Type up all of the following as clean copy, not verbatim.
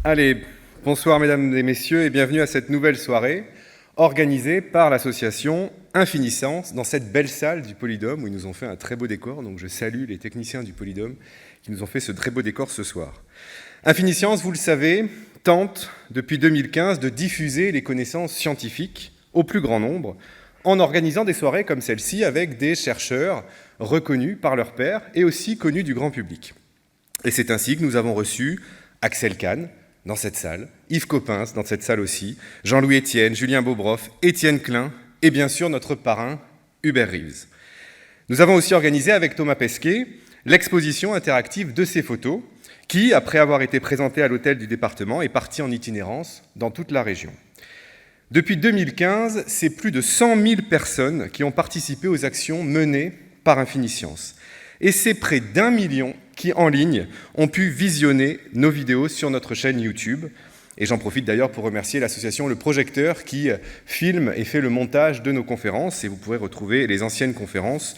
Allez, bonsoir mesdames et messieurs et bienvenue à cette nouvelle soirée organisée par l'association Infiniscence dans cette belle salle du Polydôme où ils nous ont fait un très beau décor. Donc je salue les techniciens du Polydôme qui nous ont fait ce très beau décor ce soir. Infiniscence, vous le savez, tente depuis 2015 de diffuser les connaissances scientifiques au plus grand nombre en organisant des soirées comme celle-ci avec des chercheurs reconnus par leurs pairs et aussi connus du grand public. Et c'est ainsi que nous avons reçu Axel Kahn dans cette salle, Yves Coppens dans cette salle aussi, Jean-Louis Etienne, Julien Bobroff, Étienne Klein et bien sûr notre parrain Hubert Reeves. Nous avons aussi organisé avec Thomas Pesquet l'exposition interactive de ces photos qui, après avoir été présentée à l'hôtel du département, est partie en itinérance dans toute la région. Depuis 2015, c'est plus de 100 000 personnes qui ont participé aux actions menées par Infiniscience. Et c'est près d'1 million qui, en ligne, ont pu visionner nos vidéos sur notre chaîne YouTube. Et j'en profite d'ailleurs pour remercier l'association Le Projecteur qui filme et fait le montage de nos conférences. Et vous pourrez retrouver les anciennes conférences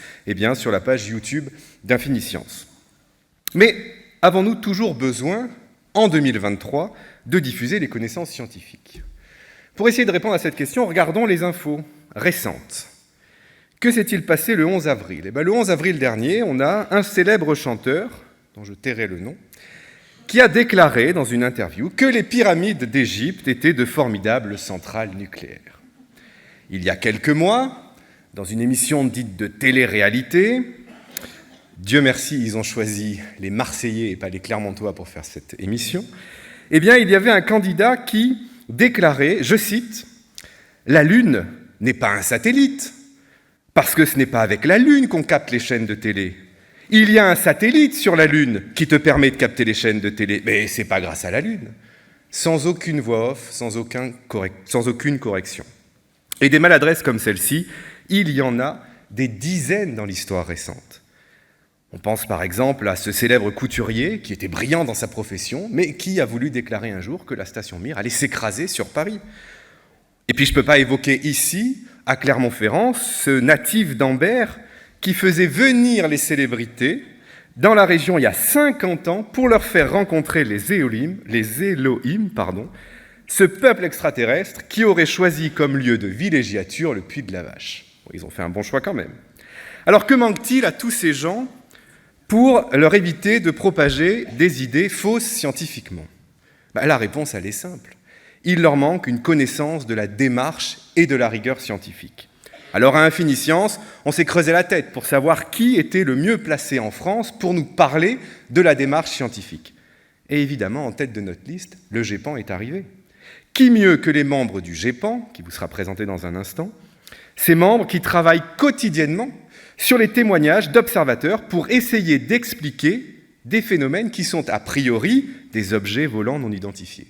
sur la page YouTube d'Infiniscience. Mais avons-nous toujours besoin, en 2023, de diffuser les connaissances scientifiques ? Pour essayer de répondre à cette question, regardons les infos récentes. Que s'est-il passé le 11 avril ? Le 11 avril dernier, on a un célèbre chanteur, dont je tairai le nom, qui a déclaré dans une interview que les pyramides d'Égypte étaient de formidables centrales nucléaires. Il y a quelques mois, dans une émission dite de télé-réalité, Dieu merci, ils ont choisi les Marseillais et pas les Clermontois pour faire cette émission, il y avait un candidat qui déclarait, je cite, « La Lune n'est pas un satellite, parce que ce n'est pas avec la Lune qu'on capte les chaînes de télé. Il y a un satellite sur la Lune qui te permet de capter les chaînes de télé, mais c'est pas grâce à la Lune. » Sans aucune voix off, sans aucune correction. Et des maladresses comme celle-ci, il y en a des dizaines dans l'histoire récente. On pense par exemple à ce célèbre couturier qui était brillant dans sa profession, mais qui a voulu déclarer un jour que la station Mir allait s'écraser sur Paris. Et puis je ne peux pas évoquer ici, à Clermont-Ferrand, ce natif d'Ambert qui faisait venir les célébrités dans la région il y a 50 ans pour leur faire rencontrer les Elohim, ce peuple extraterrestre qui aurait choisi comme lieu de villégiature le Puy de la Vache. Bon, ils ont fait un bon choix quand même. Alors que manque-t-il à tous ces gens pour leur éviter de propager des idées fausses scientifiquement ? La réponse, elle est simple. Il leur manque une connaissance de la démarche et de la rigueur scientifique. Alors à Infiniscience, on s'est creusé la tête pour savoir qui était le mieux placé en France pour nous parler de la démarche scientifique. Et évidemment, en tête de notre liste, le GEPAN est arrivé. Qui mieux que les membres du GEPAN, qui vous sera présenté dans un instant, ces membres qui travaillent quotidiennement sur les témoignages d'observateurs pour essayer d'expliquer des phénomènes qui sont a priori des objets volants non identifiés.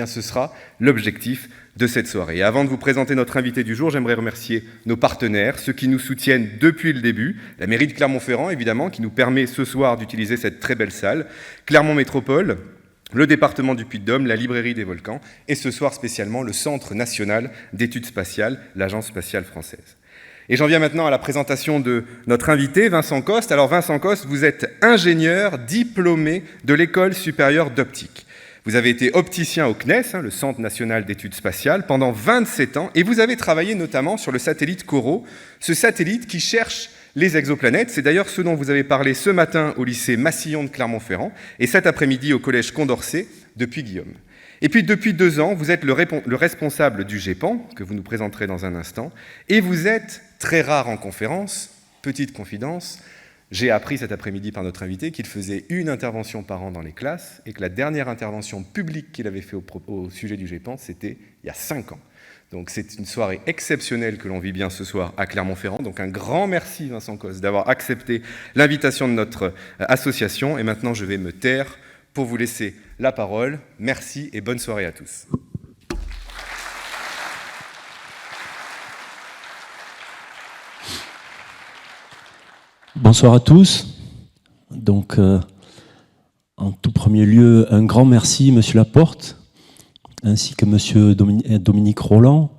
Ce sera l'objectif de cette soirée. Et avant de vous présenter notre invité du jour, j'aimerais remercier nos partenaires, ceux qui nous soutiennent depuis le début, la mairie de Clermont-Ferrand, évidemment, qui nous permet ce soir d'utiliser cette très belle salle, Clermont Métropole, le département du Puy-de-Dôme, la librairie des Volcans, et ce soir spécialement le Centre national d'études spatiales, l'Agence spatiale française. Et j'en viens maintenant à la présentation de notre invité, Vincent Coste. Alors Vincent Coste, vous êtes ingénieur diplômé de l'École supérieure d'optique. Vous avez été opticien au CNES, le Centre national d'études spatiales, pendant 27 ans, et vous avez travaillé notamment sur le satellite COROT, ce satellite qui cherche les exoplanètes. C'est d'ailleurs ce dont vous avez parlé ce matin au lycée Massillon de Clermont-Ferrand, et cet après-midi au collège Condorcet de Puy-Guillaume. Et puis depuis 2 ans, vous êtes le responsable du GEPAN, que vous nous présenterez dans un instant, et vous êtes très rare en conférence, petite confidence. J'ai appris cet après-midi par notre invité qu'il faisait une intervention par an dans les classes et que la dernière intervention publique qu'il avait fait au sujet du GEPAN, c'était il y a 5 ans. Donc c'est une soirée exceptionnelle que l'on vit bien ce soir à Clermont-Ferrand. Donc un grand merci Vincent Coste d'avoir accepté l'invitation de notre association. Et maintenant je vais me taire pour vous laisser la parole. Merci et bonne soirée à tous. Bonsoir à tous. Donc, en tout premier lieu, un grand merci, Monsieur Laporte, ainsi que Monsieur Dominique Roland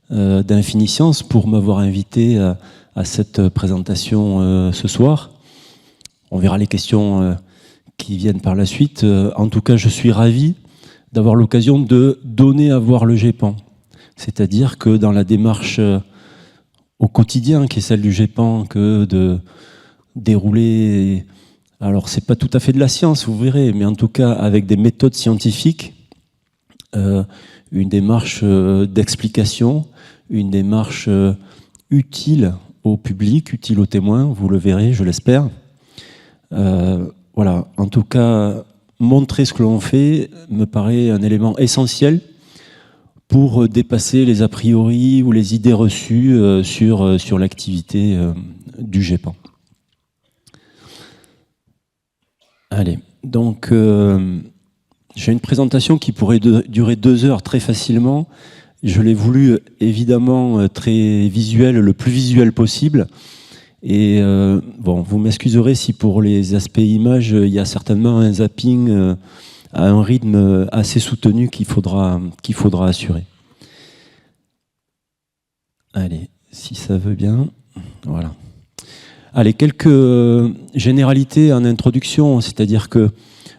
d'Infiniscience pour m'avoir invité à cette présentation ce soir. On verra les questions qui viennent par la suite. En tout cas, je suis ravi d'avoir l'occasion de donner à voir le GEPAN. C'est-à-dire que dans la démarche au quotidien, qui est celle du GEPAN, que de dérouler, alors c'est pas tout à fait de la science, vous verrez, mais en tout cas avec des méthodes scientifiques, une démarche d'explication, une démarche utile au public, utile aux témoins, vous le verrez, je l'espère. Voilà, en tout cas, montrer ce que l'on fait me paraît un élément essentiel pour dépasser les a priori ou les idées reçues sur l'activité du GEPAN. Allez, donc j'ai une présentation qui pourrait durer 2 heures très facilement. Je l'ai voulu évidemment très visuel, le plus visuel possible. Et bon, vous m'excuserez si pour les aspects images, il y a certainement un zapping à un rythme assez soutenu qu'il faudra assurer. Allez, si ça veut bien, voilà. Allez, quelques généralités en introduction, c'est-à-dire que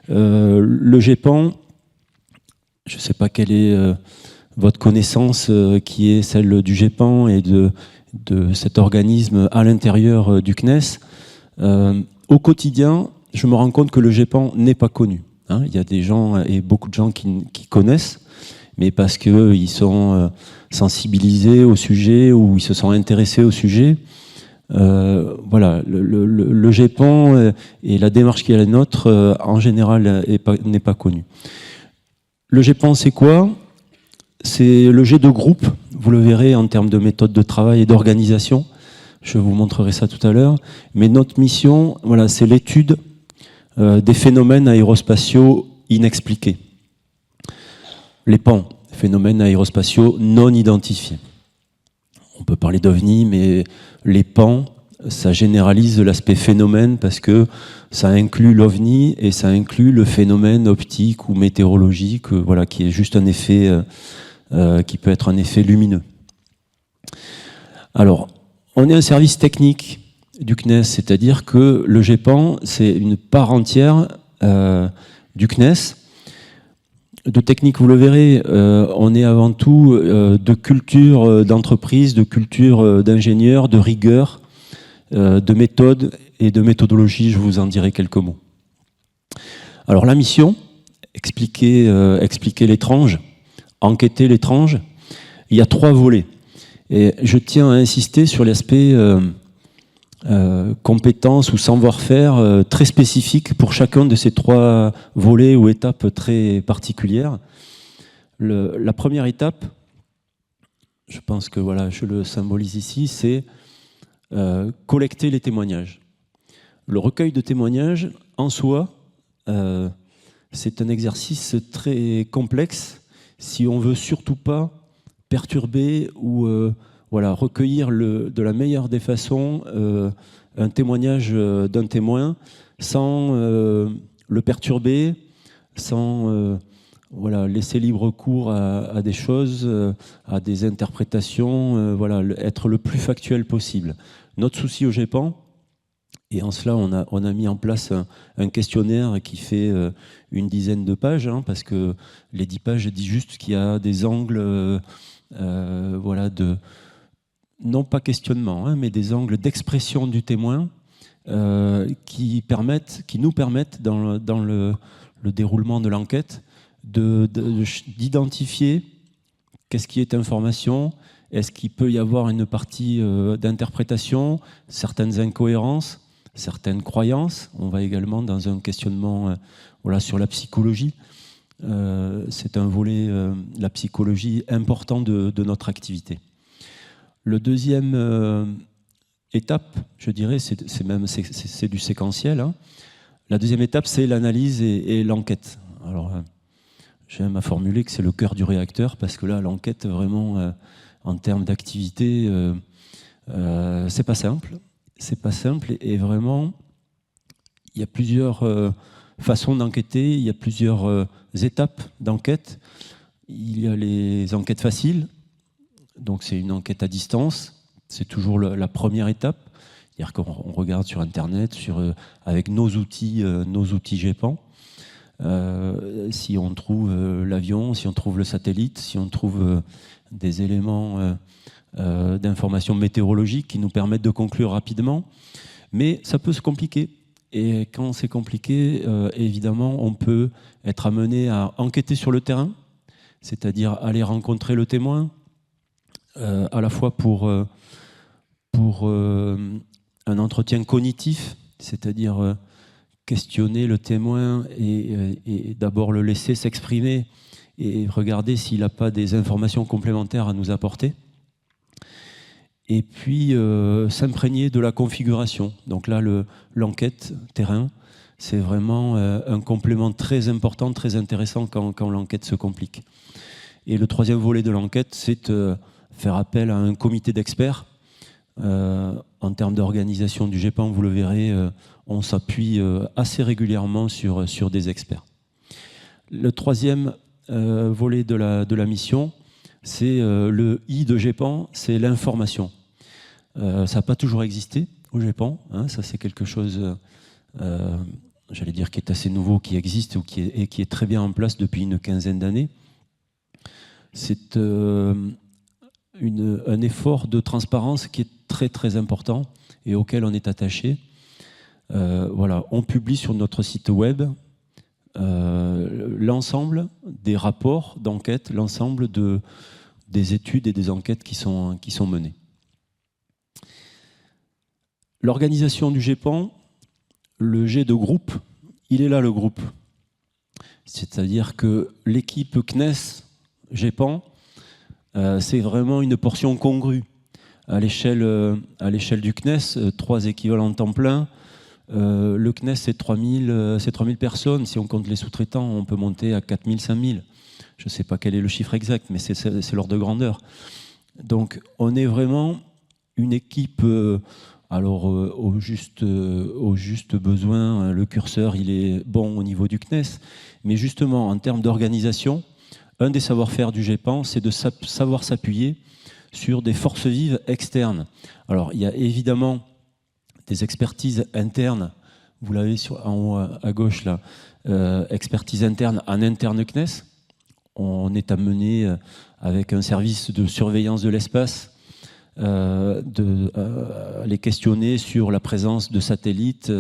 le GEPAN, je ne sais pas quelle est votre connaissance qui est celle du GEPAN et de cet organisme à l'intérieur du CNES. Au quotidien, je me rends compte que le GEPAN n'est pas connu. Hein. Il y a des gens et beaucoup de gens qui connaissent, mais parce qu'ils sont sensibilisés au sujet ou ils se sont intéressés au sujet. Voilà, le GEPAN et la démarche qui est la nôtre, en général, n'est pas connue. Le GEPAN, c'est quoi ? C'est le G de groupe, vous le verrez en termes de méthode de travail et d'organisation. Je vous montrerai ça tout à l'heure. Mais notre mission, voilà, c'est l'étude des phénomènes aérospatiaux inexpliqués. Les PAN, phénomènes aérospatiaux non identifiés. On peut parler d'OVNI, mais les PAN, ça généralise l'aspect phénomène parce que ça inclut l'OVNI et ça inclut le phénomène optique ou météorologique, voilà, qui est juste un effet, qui peut être un effet lumineux. Alors, on est un service technique du CNES, c'est-à-dire que le GEPAN, c'est une part entière du CNES. De technique, vous le verrez, on est avant tout de culture d'entreprise, de culture d'ingénieur, de rigueur, de méthode et de méthodologie. Je vous en dirai quelques mots. Alors la mission, expliquer l'étrange, enquêter l'étrange. Il y a 3 volets. Et je tiens à insister sur l'aspect compétences ou savoir-faire très spécifique pour chacun de ces 3 volets ou étapes très particulières. La première étape, je pense que voilà, je le symbolise ici, c'est collecter les témoignages. Le recueil de témoignages, en soi, c'est un exercice très complexe si on veut surtout pas perturber ou voilà, recueillir de la meilleure des façons un témoignage d'un témoin sans le perturber, sans voilà, laisser libre cours à des choses, à des interprétations, voilà, être le plus factuel possible. Notre souci au GEPAN, et en cela on a mis en place un questionnaire qui fait une dizaine de pages, hein, parce que les 10 pages disent juste qu'il y a des angles voilà, non pas questionnement, hein, mais des angles d'expression du témoin qui nous permettent dans le déroulement de l'enquête d'identifier qu'est-ce qui est information, est-ce qu'il peut y avoir une partie d'interprétation, certaines incohérences, certaines croyances. On va également dans un questionnement voilà, sur la psychologie. C'est un volet, la psychologie, important de notre activité. Le deuxième étape, je dirais, c'est du séquentiel. Hein. La deuxième étape, c'est l'analyse et l'enquête. Alors, j'aime à formuler que c'est le cœur du réacteur, parce que là, l'enquête, vraiment, en termes d'activité, c'est pas simple. C'est pas simple, et vraiment, il y a plusieurs façons d'enquêter, il y a plusieurs étapes d'enquête. Il y a les enquêtes faciles, donc c'est une enquête à distance, c'est toujours la première étape, c'est-à-dire qu'on regarde sur Internet, avec nos outils GEPAN. si on trouve l'avion, si on trouve le satellite, si on trouve des éléments d'information météorologique qui nous permettent de conclure rapidement. Mais ça peut se compliquer. Et quand c'est compliqué, évidemment, on peut être amené à enquêter sur le terrain, c'est-à-dire aller rencontrer le témoin, à la fois pour un entretien cognitif, c'est-à-dire questionner le témoin et d'abord le laisser s'exprimer et regarder s'il n'a pas des informations complémentaires à nous apporter. Et puis s'imprégner de la configuration. Donc là, l'enquête terrain, c'est vraiment un complément très important, très intéressant quand l'enquête se complique. Et le troisième volet de l'enquête, c'est faire appel à un comité d'experts. En termes d'organisation du GEPAN, vous le verrez, on s'appuie assez régulièrement sur des experts. Le troisième volet de la mission, c'est le I de GEPAN, c'est l'information. Ça n'a pas toujours existé au GEPAN, hein, ça c'est quelque chose, j'allais dire, qui est assez nouveau, qui existe ou qui est très bien en place depuis une quinzaine d'années. C'est un effort de transparence qui est très très important et auquel on est attaché. Voilà, on publie sur notre site web l'ensemble des rapports d'enquête, l'ensemble des études et des enquêtes qui sont menées. L'organisation du GEPAN, le G de groupe, il est là le groupe. C'est-à-dire que l'équipe CNES GEPAN, c'est vraiment une portion congrue. À l'échelle du CNES, 3 équivalents temps plein. Le CNES, c'est 3000 personnes. Si on compte les sous-traitants, on peut monter à 4000, 5000. Je ne sais pas quel est le chiffre exact, mais c'est l'ordre de grandeur. Donc, on est vraiment une équipe... Alors, au juste besoin, le curseur, il est bon au niveau du CNES. Mais justement, en termes d'organisation, un des savoir-faire du GEPAN, c'est de savoir s'appuyer sur des forces vives externes. Alors, il y a évidemment des expertises internes. Vous l'avez en haut à gauche, là. Expertise interne en interne CNES. On est amené avec un service de surveillance de l'espace les questionner sur la présence de satellites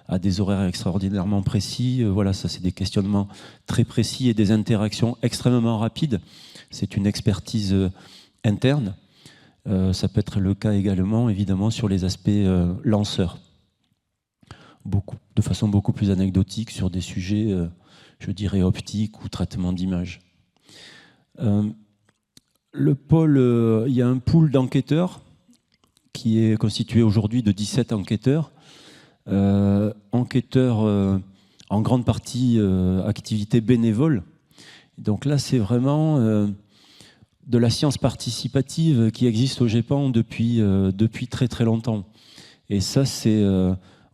à des horaires extraordinairement précis. Voilà, ça c'est des questionnements très précis et des interactions extrêmement rapides. C'est une expertise interne. Ça peut être le cas également, évidemment, sur les aspects lanceurs. De façon beaucoup plus anecdotique sur des sujets, je dirais, optiques ou traitement d'images. Le pôle, il y a un pool d'enquêteurs qui est constitué aujourd'hui de 17 enquêteurs. Enquêteurs en grande partie activités bénévoles. Donc là, c'est vraiment de la science participative qui existe au GEPAN depuis très très longtemps. Et ça, c'est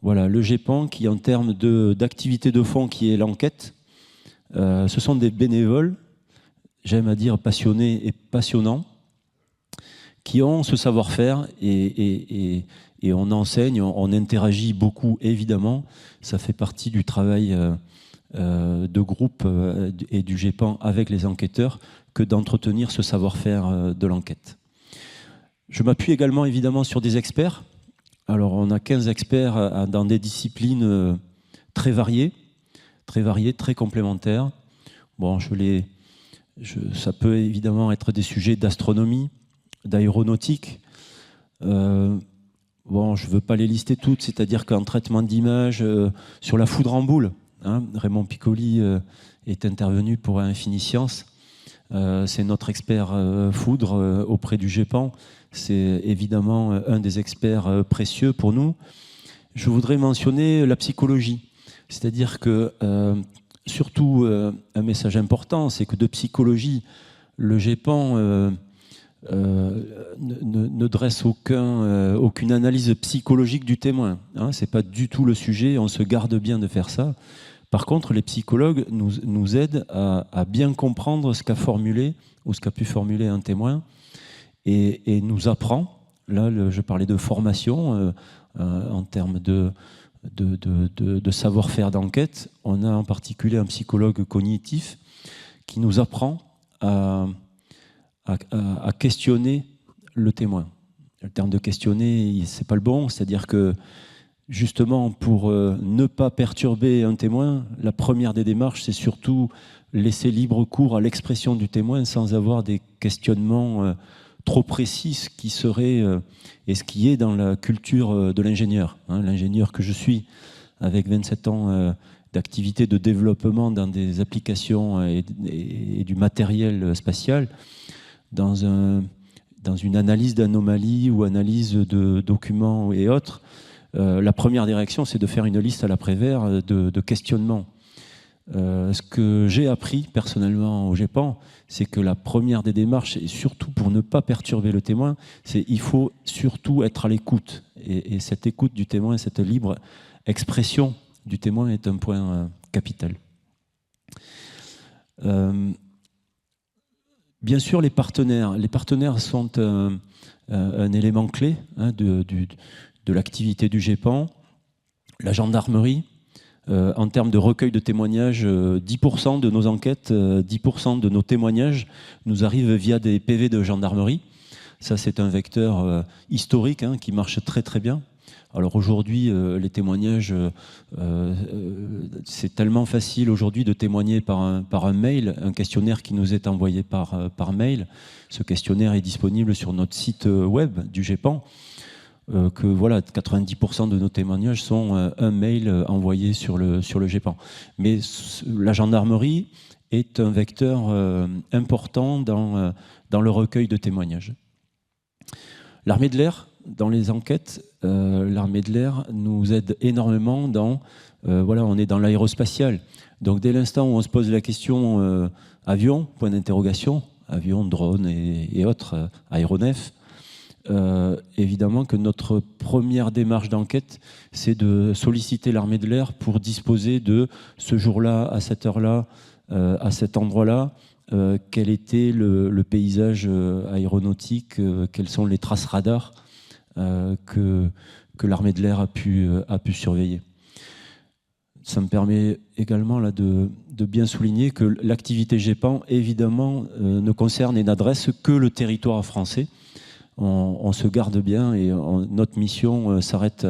voilà, le GEPAN qui, en termes d'activité de fond, qui est l'enquête, ce sont des bénévoles, j'aime à dire passionnés et passionnants, qui ont ce savoir-faire et on enseigne, on interagit beaucoup, évidemment. Ça fait partie du travail de groupe et du GEPAN avec les enquêteurs que d'entretenir ce savoir-faire de l'enquête. Je m'appuie également, évidemment, sur des experts. Alors, on a 15 experts dans des disciplines très variées, très complémentaires. Bon, ça peut évidemment être des sujets d'astronomie, d'aéronautique. Bon, je ne veux pas les lister toutes, c'est-à-dire qu'en traitement d'images, sur la foudre en boule, hein, Raymond Piccoli est intervenu pour Infiniscience. C'est notre expert foudre auprès du GEPAN. C'est évidemment un des experts précieux pour nous. Je voudrais mentionner la psychologie. C'est-à-dire que surtout, un message important, c'est que de psychologie, le GEPAN ne dresse aucune analyse psychologique du témoin. Hein, ce n'est pas du tout le sujet, on se garde bien de faire ça. Par contre, les psychologues nous aident à bien comprendre ce qu'a formulé ou ce qu'a pu formuler un témoin et nous apprend, là je parlais de formation en termes de savoir-faire d'enquête. On a en particulier un psychologue cognitif qui nous apprend à questionner le témoin. Le terme de questionner, c'est pas le bon, c'est-à-dire que justement, pour ne pas perturber un témoin, la première des démarches, c'est surtout laisser libre cours à l'expression du témoin sans avoir des questionnements trop précis, ce qui serait et ce qui est dans la culture de l'ingénieur. L'ingénieur que je suis, avec 27 ans d'activité de développement dans des applications et du matériel spatial, dans une analyse d'anomalies ou analyse de documents et autres, la première des réactions, c'est de faire une liste à l'après-vert de questionnements. Ce que j'ai appris personnellement au GEPAN, c'est que la première des démarches, et surtout pour ne pas perturber le témoin, c'est qu'il faut surtout être à l'écoute. Et cette écoute du témoin, cette libre expression du témoin est un point capital. Bien sûr, les partenaires sont un élément clé de l'activité du GEPAN. La gendarmerie, en termes de recueil de témoignages, 10% de nos enquêtes, 10% de nos témoignages nous arrivent via des PV de gendarmerie. Ça, c'est un vecteur historique qui marche très très bien. Alors aujourd'hui, les témoignages, c'est tellement facile aujourd'hui de témoigner par un mail, un questionnaire qui nous est envoyé par mail. Ce questionnaire est disponible sur notre site web du GEPAN. Que voilà, 90% de nos témoignages sont un mail envoyé sur le GEPAN. Mais la gendarmerie est un vecteur important dans le recueil de témoignages. L'armée de l'air, dans les enquêtes, l'armée de l'air nous aide énormément on est dans l'aérospatial. Donc dès l'instant où on se pose la question avion, point d'interrogation, avion, drone et autres aéronefs, évidemment que notre première démarche d'enquête, c'est de solliciter l'armée de l'air pour disposer de ce jour-là, à cette heure-là, à cet endroit-là, quel était le paysage aéronautique, quelles sont les traces radars que l'armée de l'air a pu surveiller. Ça me permet également là, de bien souligner que l'activité GEPAN, évidemment, ne concerne et n'adresse que le territoire français. On se garde bien et notre mission s'arrête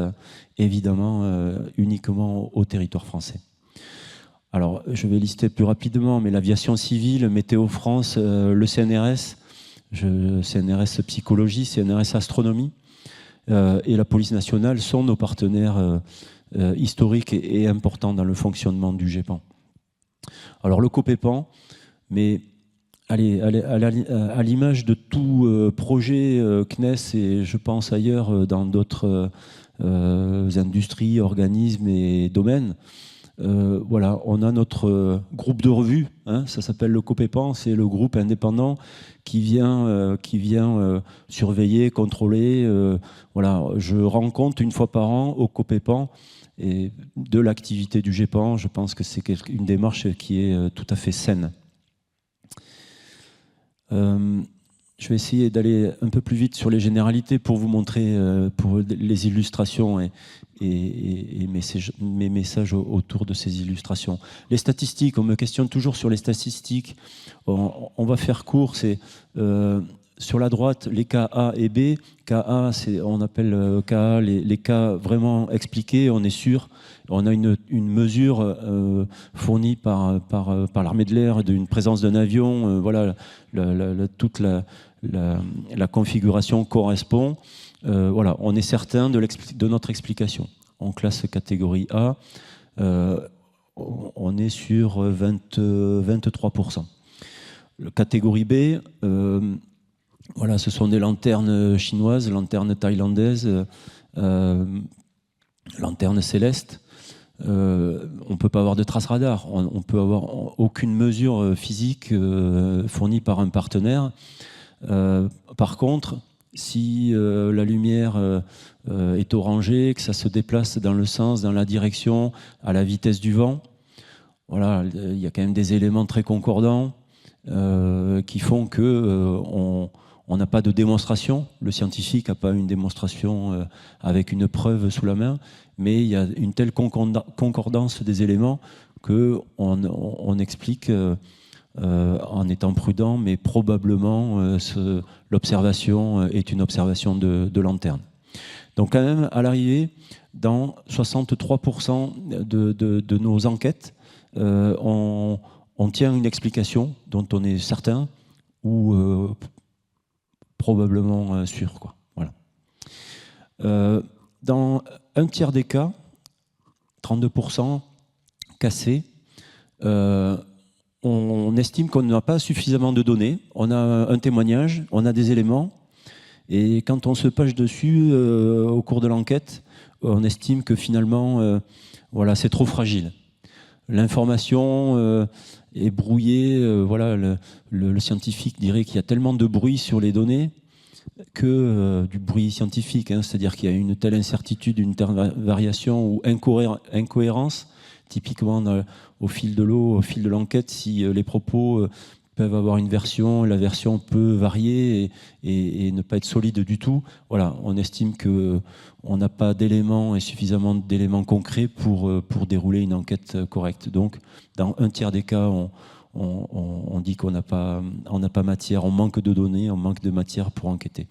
évidemment uniquement au territoire français. Alors, je vais lister plus rapidement, mais l'aviation civile, Météo France, le CNRS, CNRS Psychologie, CNRS Astronomie et la Police nationale sont nos partenaires historiques et importants dans le fonctionnement du GEPAN. Alors, le COPEPAN, mais allez, à l'image de tout projet CNES et je pense ailleurs dans d'autres industries, organismes et domaines, voilà, on a notre groupe de revue, ça s'appelle le COPEPAN, c'est le groupe indépendant qui vient surveiller, contrôler. Voilà, je rends compte une fois par an au COPEPAN et de l'activité du GEPAN. Je pense que c'est une démarche qui est tout à fait saine. Je vais essayer d'aller un peu plus vite sur les généralités pour vous montrer pour les illustrations et mes messages autour de ces illustrations. Les statistiques, on me questionne toujours sur les statistiques. On va faire court, c'est sur la droite les cas A et B. Cas A, on appelle cas A les cas vraiment expliqués, on est sûr. On a une mesure fournie par l'armée de l'air d'une présence d'un avion. Voilà, toute la configuration correspond. Voilà, on est certain de notre explication. En classe catégorie A, on est sur 23%. Catégorie B, voilà, ce sont des lanternes chinoises, lanternes thaïlandaises, lanternes célestes. On ne peut pas avoir de traces radar, on peut avoir aucune mesure physique fournie par un partenaire. Par contre, si la lumière est orangée, que ça se déplace dans le sens, dans la direction, à la vitesse du vent, voilà, il y a quand même des éléments très concordants qui font que on n'a pas de démonstration. Le scientifique n'a pas une démonstration avec une preuve sous la main, mais il y a une telle concordance des éléments qu'on explique en étant prudent, mais probablement l'observation est une observation de lanterne. Donc quand même, à l'arrivée, dans 63% de nos enquêtes, on tient une explication dont on est certain ou probablement sûr, quoi. Voilà. Dans un tiers des cas, 32% cassés, on estime qu'on n'a pas suffisamment de données. On a un témoignage, on a des éléments, et quand on se penche dessus au cours de l'enquête, on estime que finalement, voilà, c'est trop fragile. L'information est brouillée. Voilà, le scientifique dirait qu'il y a tellement de bruit sur les données que du bruit scientifique, hein, c'est-à-dire qu'il y a une telle incertitude, une telle variation ou incohérence, typiquement au fil de l'eau, au fil de l'enquête, si les propos peuvent avoir une version, la version peut varier et ne pas être solide du tout. Voilà, on estime qu'on n'a pas d'éléments et suffisamment d'éléments concrets pour dérouler une enquête correcte. Donc, dans un tiers des cas, on dit qu'on n'a pas matière, on manque de données, on manque de matière pour enquêter.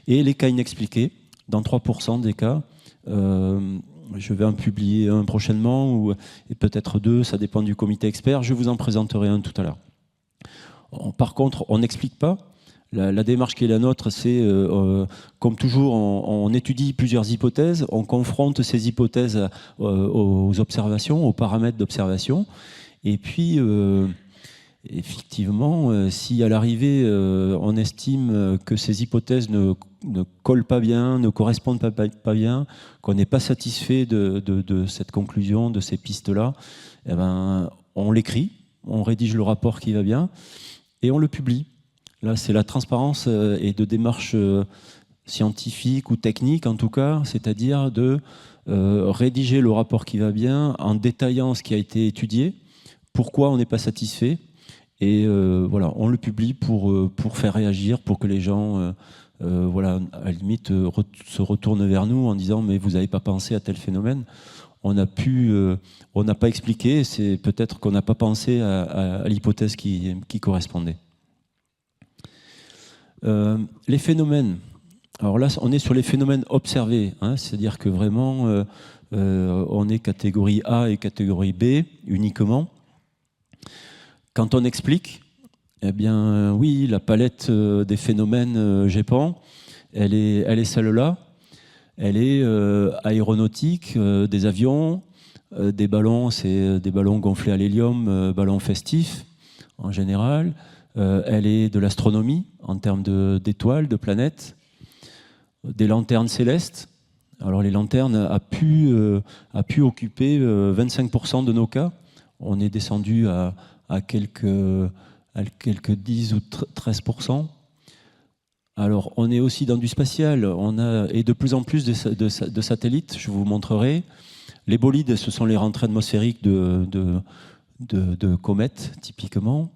Et les cas inexpliqués, dans 3% des cas, je vais en publier un prochainement, et peut-être deux, ça dépend du comité expert, je vous en présenterai un tout à l'heure. Par contre, on n'explique pas. La démarche qui est la nôtre, c'est, comme toujours, on étudie plusieurs hypothèses, on confronte ces hypothèses aux observations, aux paramètres d'observation, et puis, effectivement, si à l'arrivée, on estime que ces hypothèses ne collent pas bien, ne correspondent pas bien, qu'on n'est pas satisfait de cette conclusion, de ces pistes-là, eh ben, on l'écrit, on rédige le rapport qui va bien, et on le publie. Là, c'est la transparence et de démarche scientifique ou technique, en tout cas, c'est-à-dire de rédiger le rapport qui va bien en détaillant ce qui a été étudié, pourquoi on n'est pas satisfait, et voilà, on le publie pour faire réagir, pour que les gens, voilà, à la limite, se retournent vers nous en disant « mais vous n'avez pas pensé à tel phénomène ». On n'a pas expliqué, c'est peut-être qu'on n'a pas pensé à l'hypothèse qui correspondait. Les phénomènes. Alors là, on est sur les phénomènes observés, hein, c'est-à-dire que vraiment, on est catégorie A et catégorie B uniquement. Quand on explique, eh bien, oui, la palette des phénomènes GEPAN, elle est celle-là. Elle est aéronautique, des avions, des ballons, c'est des ballons gonflés à l'hélium, ballons festifs en général. Elle est de l'astronomie en termes d'étoiles, de planètes, des lanternes célestes. Alors les lanternes a pu occuper 25% de nos cas. On est descendu à quelques 10 ou 13%. Alors, on est aussi dans du spatial, et de plus en plus de satellites, je vous montrerai. Les bolides, ce sont les rentrées atmosphériques de comètes, typiquement.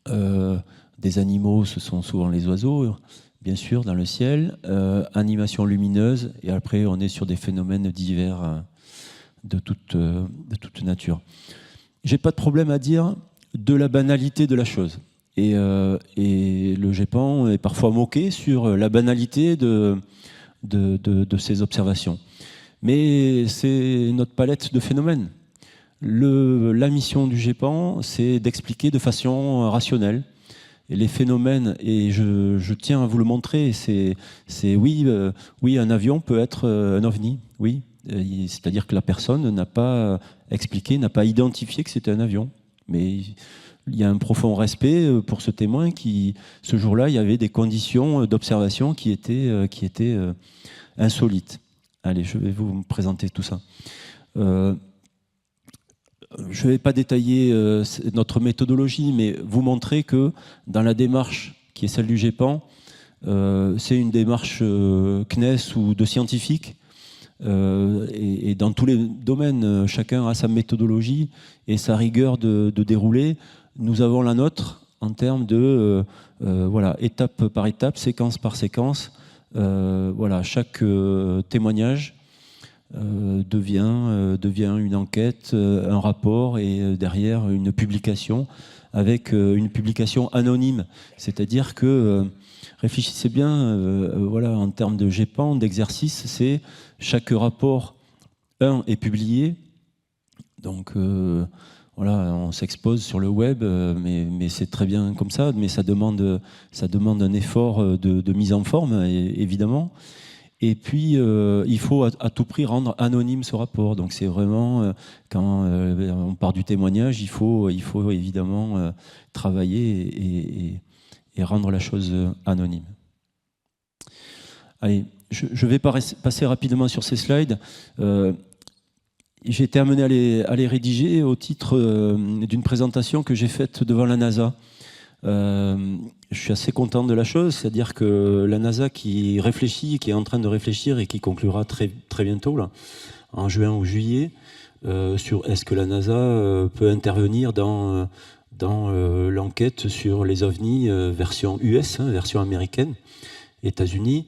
Des animaux, ce sont souvent les oiseaux, bien sûr, dans le ciel. Animation lumineuse, et après, on est sur des phénomènes divers de toute nature. J'ai pas de problème à dire de la banalité de la chose. Et le GEPAN est parfois moqué sur la banalité de ces observations. Mais c'est notre palette de phénomènes. La mission du GEPAN, c'est d'expliquer de façon rationnelle. Et les phénomènes, et je tiens à vous le montrer, c'est oui, un avion peut être un ovni, oui. C'est-à-dire que la personne n'a pas expliqué, n'a pas identifié que c'était un avion. Mais il y a un profond respect pour ce témoin qui, ce jour-là, il y avait des conditions d'observation qui étaient insolites. Allez, je vais vous présenter tout ça. Je ne vais pas détailler notre méthodologie, mais vous montrer que dans la démarche qui est celle du GEPAN, c'est une démarche CNES ou de scientifique. Et dans tous les domaines, chacun a sa méthodologie et sa rigueur de dérouler. Nous avons la nôtre en termes voilà, étape par étape, séquence par séquence, voilà, chaque témoignage devient une enquête, un rapport et derrière une publication avec une publication anonyme. C'est-à-dire que, réfléchissez bien, voilà, en termes de GEPAN, d'exercice, c'est chaque rapport, est publié. Donc, voilà, on s'expose sur le web, mais c'est très bien comme ça, mais ça demande un effort de mise en forme, évidemment. Et puis, il faut à tout prix rendre anonyme ce rapport. Donc, c'est vraiment, quand on part du témoignage, il faut évidemment travailler et rendre la chose anonyme. Allez, je vais passer rapidement sur ces slides. J'ai été amené à les rédiger au titre d'une présentation que j'ai faite devant la NASA. Je suis assez content de la chose, c'est-à-dire que la NASA qui réfléchit, qui est en train de réfléchir et qui conclura très, très bientôt, là, en juin ou juillet, sur est-ce que la NASA peut intervenir dans l'enquête sur les ovnis version US, version américaine, États-Unis.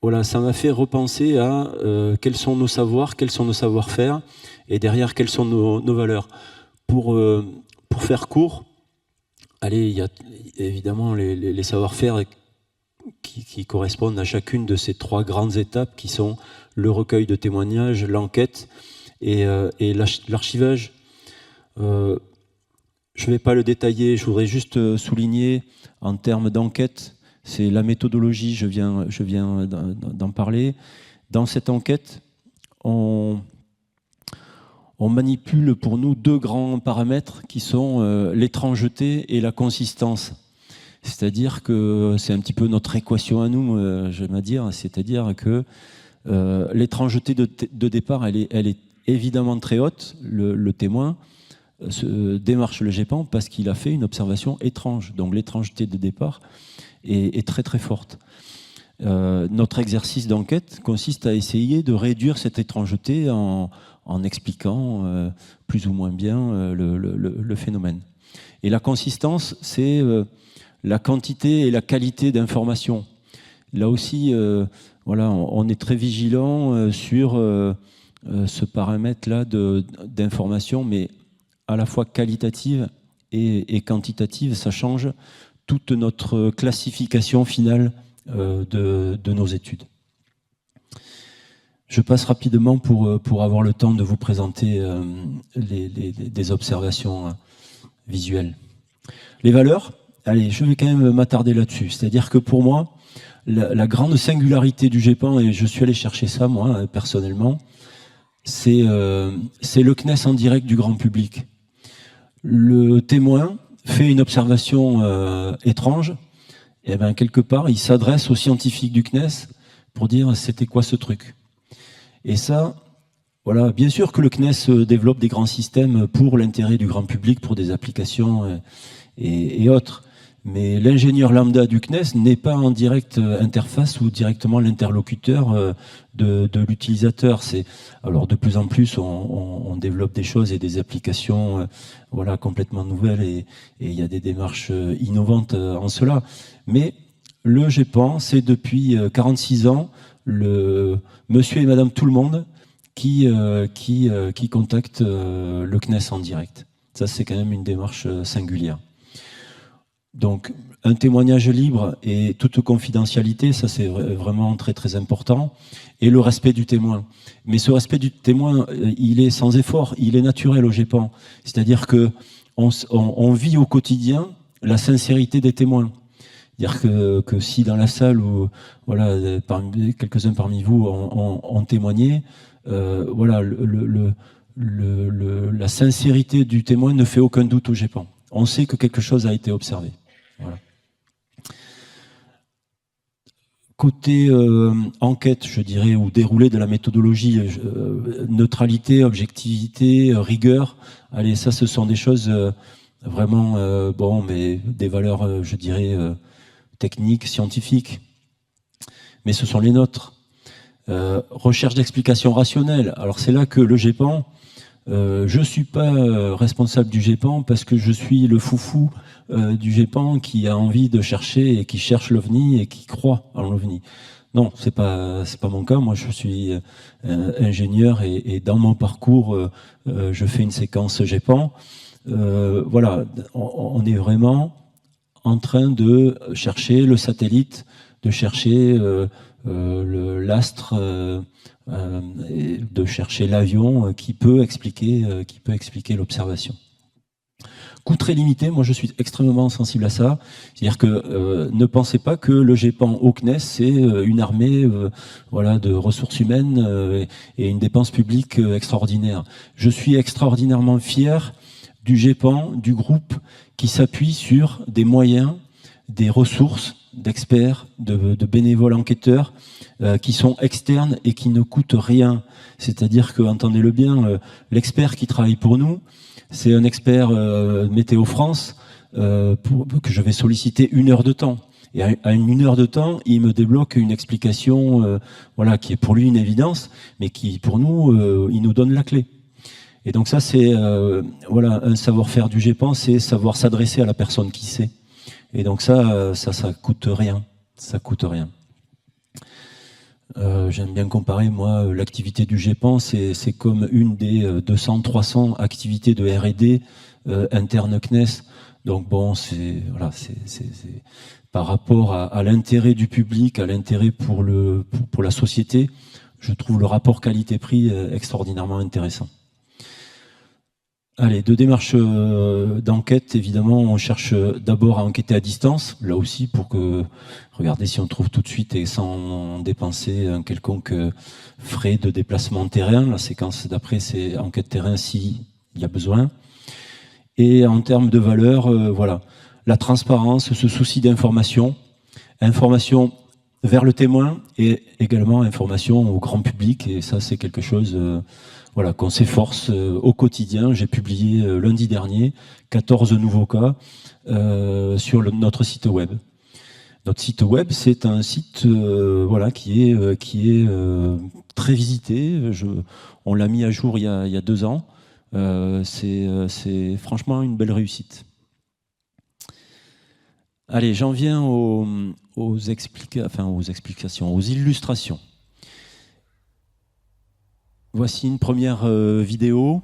Voilà, ça m'a fait repenser à quels sont nos savoirs, quels sont nos savoir-faire, et derrière, quelles sont nos valeurs. Pour faire court, allez, il y a évidemment les savoir-faire qui correspondent à chacune de ces 3 grandes étapes qui sont le recueil de témoignages, l'enquête et l'archivage. Je ne vais pas le détailler, je voudrais juste souligner en termes d'enquête, c'est la méthodologie, je viens d'en parler. Dans cette enquête, on manipule pour nous 2 grands paramètres qui sont l'étrangeté et la consistance. C'est-à-dire que c'est un petit peu notre équation à nous, j'aime à dire. C'est-à-dire que l'étrangeté de départ, elle est évidemment très haute. Le témoin démarche le GEPAN parce qu'il a fait une observation étrange. Donc l'étrangeté de départ est très très forte. Notre exercice d'enquête consiste à essayer de réduire cette étrangeté en expliquant plus ou moins bien le phénomène. Et la consistance, c'est la quantité et la qualité d'informations. Là aussi, voilà, on est très vigilant sur ce paramètre-là d'information, mais à la fois qualitative et quantitative, ça change toute notre classification finale de nos études. Je passe rapidement pour avoir le temps de vous présenter des observations visuelles. Les valeurs, allez, je vais quand même m'attarder là-dessus. C'est-à-dire que pour moi, la grande singularité du GEPAN, et je suis allé chercher ça, moi, personnellement, c'est le CNES en direct du grand public. Le témoin fait une observation étrange, et bien quelque part, il s'adresse aux scientifiques du CNES pour dire c'était quoi ce truc. Et ça, voilà, bien sûr que le CNES développe des grands systèmes pour l'intérêt du grand public, pour des applications et autres. Mais l'ingénieur lambda du CNES n'est pas en direct interface ou directement l'interlocuteur de l'utilisateur. Alors de plus en plus, on développe des choses et des applications voilà, complètement nouvelles et il y a des démarches innovantes en cela. Mais le GEPAN, c'est depuis 46 ans le monsieur et madame tout le monde qui contactent le CNES en direct. Ça, c'est quand même une démarche singulière. Donc, un témoignage libre et toute confidentialité, ça c'est vraiment très très important. Et le respect du témoin. Mais ce respect du témoin, il est sans effort, il est naturel au GEPAN. C'est-à-dire que on vit au quotidien la sincérité des témoins. C'est-à-dire que si dans la salle où voilà, quelques-uns parmi vous ont témoigné, voilà, la sincérité du témoin ne fait aucun doute au GEPAN. On sait que quelque chose a été observé. Voilà. Côté enquête, je dirais, ou déroulé de la méthodologie, neutralité, objectivité, rigueur, allez, ça, ce sont des choses vraiment, bon, mais des valeurs, je dirais, techniques, scientifiques. Mais ce sont les nôtres. Recherche d'explications rationnelles. Alors, c'est là que le GEPAN je ne suis pas responsable du GEPAN parce que je suis le foufou du GEPAN qui a envie de chercher et qui cherche l'OVNI et qui croit en l'OVNI. Non, c'est pas mon cas. Moi, je suis ingénieur et dans mon parcours, je fais une séquence GEPAN. Voilà, on est vraiment en train de chercher le satellite, de chercher l'astre, de chercher l'avion qui peut expliquer l'observation. Coût très limité, moi je suis extrêmement sensible à ça. C'est-à-dire que ne pensez pas que le GEPAN au CNES, c'est une armée voilà, de ressources humaines et une dépense publique extraordinaire. Je suis extraordinairement fier du GEPAN, du groupe qui s'appuie sur des moyens, des ressources d'experts, de bénévoles enquêteurs qui sont externes et qui ne coûtent rien. C'est-à-dire que, entendez-le bien, l'expert qui travaille pour nous, c'est un expert Météo France que je vais solliciter 1 heure de temps. Et à 1 heure de temps, il me débloque une explication voilà, qui est pour lui une évidence, mais qui, pour nous, il nous donne la clé. Et donc ça, c'est voilà, un savoir-faire du GEPAN, c'est savoir s'adresser à la personne qui sait. Et donc ça coûte rien. Ça coûte rien. J'aime bien comparer, moi, l'activité du GEPAN, c'est comme une des 200-300 activités de R&D interne CNES. Donc bon, c'est par rapport à l'intérêt du public, à l'intérêt pour la société, je trouve le rapport qualité-prix extraordinairement intéressant. Allez, de démarches d'enquête, évidemment, on cherche d'abord à enquêter à distance, là aussi pour que, regardez si on trouve tout de suite et sans dépenser un quelconque frais de déplacement terrain. La séquence d'après, c'est enquête terrain s'il y a besoin. Et en termes de valeur, voilà, la transparence, ce souci d'information, information vers le témoin et également information au grand public. Et ça, c'est quelque chose... voilà, qu'on s'efforce au quotidien. J'ai publié lundi dernier 14 nouveaux cas sur notre site web. Notre site web, c'est un site voilà, qui est très visité. On l'a mis à jour il y a 2 ans. C'est franchement une belle réussite. Allez, j'en viens aux explications, aux illustrations. Voici une première vidéo.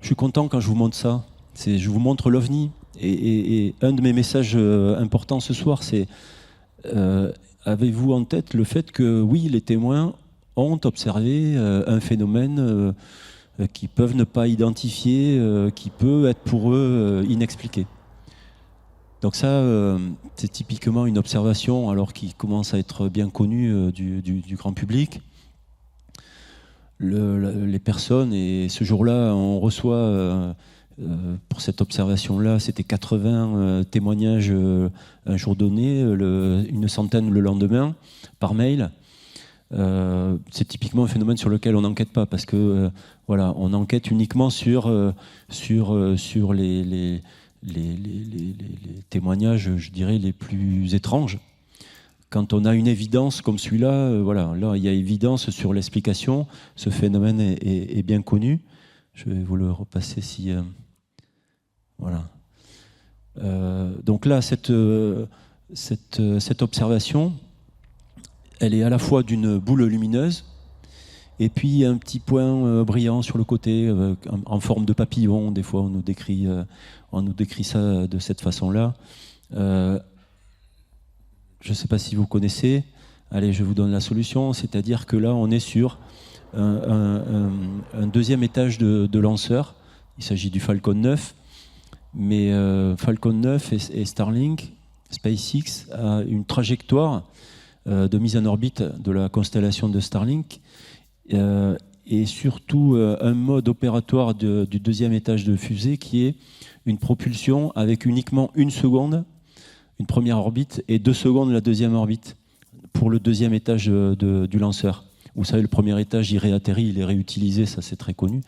Je suis content quand je vous montre ça. Je vous montre l'OVNI. Et un de mes messages importants ce soir, c'est avez-vous en tête le fait que, oui, les témoins ont observé un phénomène qu'ils peuvent ne pas identifier, qui peut être pour eux inexpliqué. Donc ça, c'est typiquement une observation alors qui commence à être bien connue du grand public. Les personnes, et ce jour-là, on reçoit, pour cette observation-là, c'était 80 témoignages un jour donné, une centaine le lendemain, par mail. C'est typiquement un phénomène sur lequel on n'enquête pas, parce que voilà, on enquête uniquement sur les témoignages, je dirais, les plus étranges. Quand on a une évidence comme celui-là, voilà, là il y a évidence sur l'explication. Ce phénomène est bien connu. Je vais vous le repasser si voilà. Donc là, cette observation, elle est à la fois d'une boule lumineuse et puis un petit point brillant sur le côté en forme de papillon. Des fois, on nous décrit ça de cette façon-là. Je ne sais pas si vous connaissez. Allez, je vous donne la solution. C'est-à-dire que là, on est sur un deuxième étage de lanceur. Il s'agit du Falcon 9. Mais Falcon 9 et Starlink, SpaceX, a une trajectoire de mise en orbite de la constellation de Starlink et surtout un mode opératoire du deuxième étage de fusée qui est une propulsion avec uniquement 1 seconde, une première orbite, et 2 secondes la deuxième orbite pour le deuxième étage du lanceur. Vous savez, le premier étage, il réatterrit, il est réutilisé, ça c'est très connu.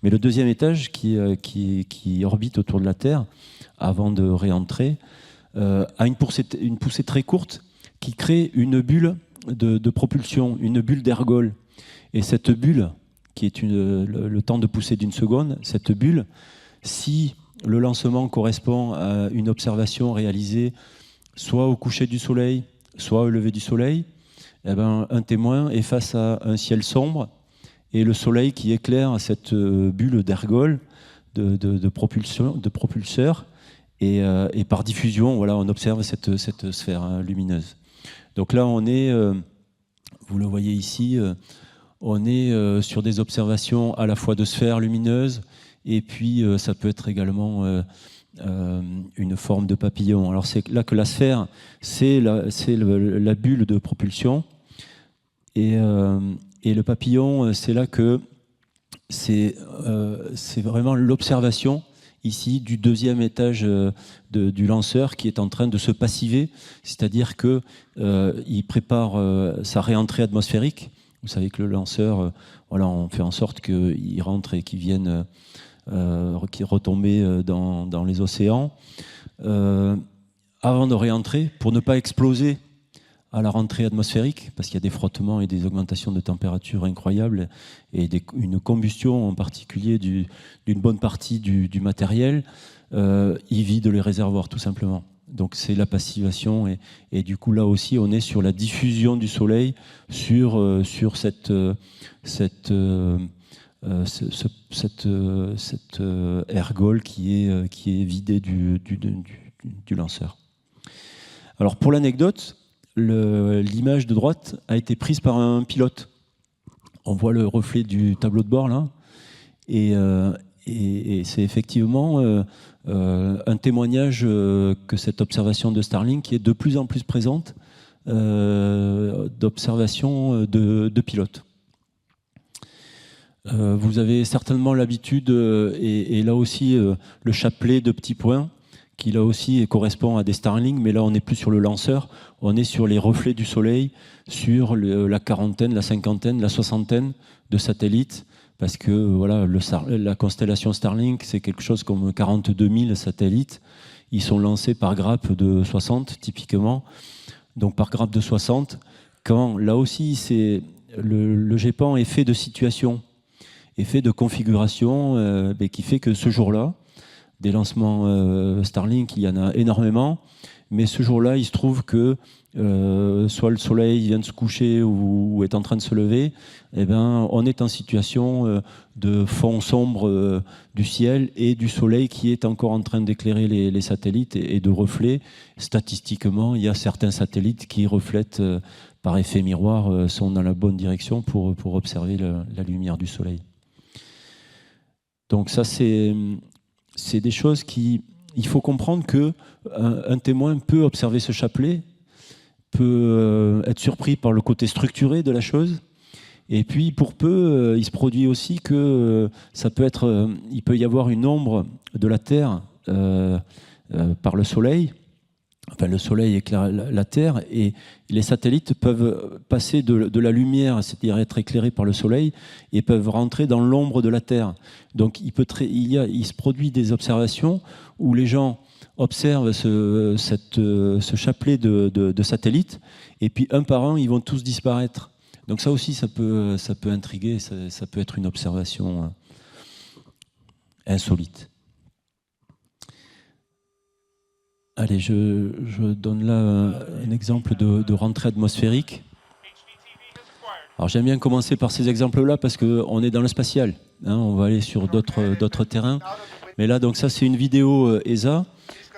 Mais le deuxième étage, qui orbite autour de la Terre, avant de réentrer, a une poussée très courte qui crée une bulle de propulsion, une bulle d'ergol. Et cette bulle qui est le temps de poussée d'une seconde, cette bulle, si le lancement correspond à une observation réalisée soit au coucher du soleil, soit au lever du soleil, eh ben, un témoin est face à un ciel sombre et le soleil qui éclaire cette bulle d'ergol, de propulseur, et par diffusion, voilà, on observe cette sphère lumineuse. Donc là, on est, vous le voyez ici, on est sur des observations à la fois de sphères lumineuses, et puis ça peut être également une forme de papillon. Alors c'est là que la sphère, c'est la bulle de propulsion, et le papillon, c'est là que c'est vraiment l'observation ici du deuxième étage du lanceur qui est en train de se passiver, c'est-à-dire qu'il prépare sa réentrée atmosphérique. Vous savez que le lanceur, voilà, on fait en sorte qu'il rentre et qu'il vienne retomber dans les océans avant de réentrer, pour ne pas exploser à la rentrée atmosphérique, parce qu'il y a des frottements et des augmentations de température incroyables, et une combustion en particulier d'une bonne partie du matériel. Il vide les réservoirs tout simplement. Donc c'est la passivation, et du coup là aussi on est sur la diffusion du soleil sur cette ergol qui est vidée du lanceur. Alors pour l'anecdote, l'image de droite a été prise par un pilote. On voit le reflet du tableau de bord là, et c'est effectivement un témoignage que cette observation de Starlink qui est de plus en plus présente, d'observation de pilotes. Vous avez certainement l'habitude, et là aussi le chapelet de petits points, qui là aussi correspond à des Starlink, mais là on n'est plus sur le lanceur, on est sur les reflets du soleil, sur la quarantaine, la cinquantaine, la soixantaine de satellites, parce que voilà, la constellation Starlink, c'est quelque chose comme 42 000 satellites. Ils sont lancés par grappe de 60 typiquement, donc par grappe de 60, quand là aussi c'est le GEPAN est fait de situations, est fait de configurations, qui fait que ce jour-là, des lancements Starlink, il y en a énormément, mais ce jour-là, il se trouve que soit le soleil vient de se coucher ou est en train de se lever, eh ben, on est en situation de fond sombre du ciel et du soleil qui est encore en train d'éclairer les satellites et de reflets. Statistiquement, il y a certains satellites qui reflètent par effet miroir, sont dans la bonne direction pour observer la lumière du soleil. Donc ça, c'est des choses il faut comprendre qu'un témoin peut observer ce chapelet, peut être surpris par le côté structuré de la chose, et puis pour peu, il se produit aussi que il peut y avoir une ombre de la Terre par le Soleil. Enfin, le Soleil éclaire la Terre, et les satellites peuvent passer de la lumière, c'est-à-dire être éclairés par le Soleil, et peuvent rentrer dans l'ombre de la Terre. Donc il se produit des observations où les gens observent ce chapelet de satellites, et puis un par un, ils vont tous disparaître. Donc ça aussi, ça peut intriguer, ça peut être une observation insolite. Allez, je donne là un exemple de rentrée atmosphérique. Alors j'aime bien commencer par ces exemples-là parce qu'on est dans le spatial, hein, on va aller sur d'autres terrains. Mais là, donc ça, c'est une vidéo ESA,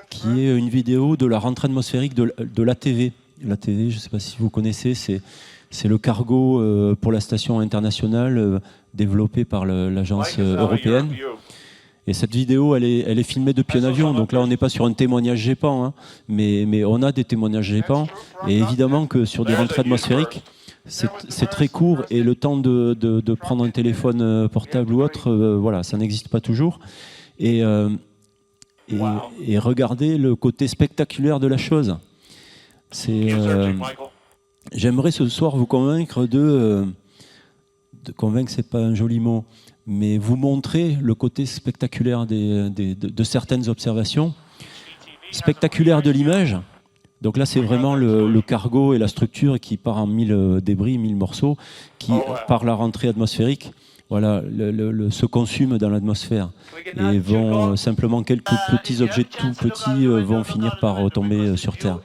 qui est une vidéo de la rentrée atmosphérique de l'ATV. L'ATV, je ne sais pas si vous connaissez, c'est le cargo pour la station internationale développé par l'agence européenne. Et cette vidéo, elle est filmée depuis un avion, donc là on n'est pas sur un témoignage GEPAN, hein, mais on a des témoignages GEPAN, et évidemment que sur des rentrées atmosphériques, c'est très court, et le temps de prendre un téléphone portable ou autre, voilà, ça n'existe pas toujours. Et regardez le côté spectaculaire de la chose. J'aimerais ce soir vous convaincre de convaincre, c'est pas un joli mot, mais vous montrer le côté spectaculaire de certaines observations, spectaculaire de l'image. Donc là, c'est vraiment le cargo et la structure qui part en 1000 débris, 1000 morceaux, qui, par la rentrée atmosphérique, voilà, se consument dans l'atmosphère et vont simplement quelques petits objets tout petits vont finir par tomber sur Terre.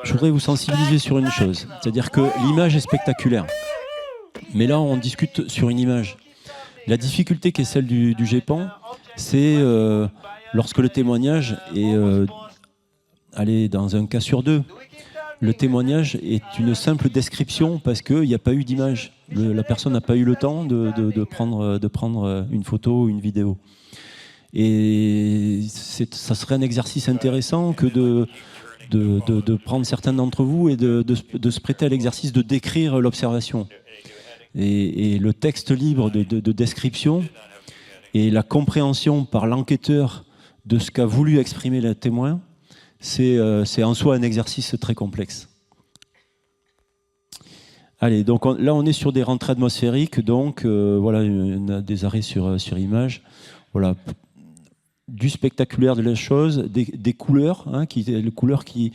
Je voudrais vous sensibiliser sur une chose, c'est-à-dire que l'image est spectaculaire, mais là on discute sur une image. La difficulté qui est celle du GEPAN, c'est lorsque le témoignage est allez, dans un cas sur deux, le témoignage est une simple description parce qu'il n'y a pas eu d'image. La personne n'a pas eu le temps de prendre une photo ou une vidéo. Et ça serait un exercice intéressant que de prendre certains d'entre vous et de se prêter à l'exercice de décrire l'observation. Et le texte libre de description et la compréhension par l'enquêteur de ce qu'a voulu exprimer le témoin, c'est en soi un exercice très complexe. Allez, donc là on est sur des rentrées atmosphériques, donc voilà, on a des arrêts sur image. Voilà, du spectaculaire de la chose, des couleurs, hein, les couleurs qui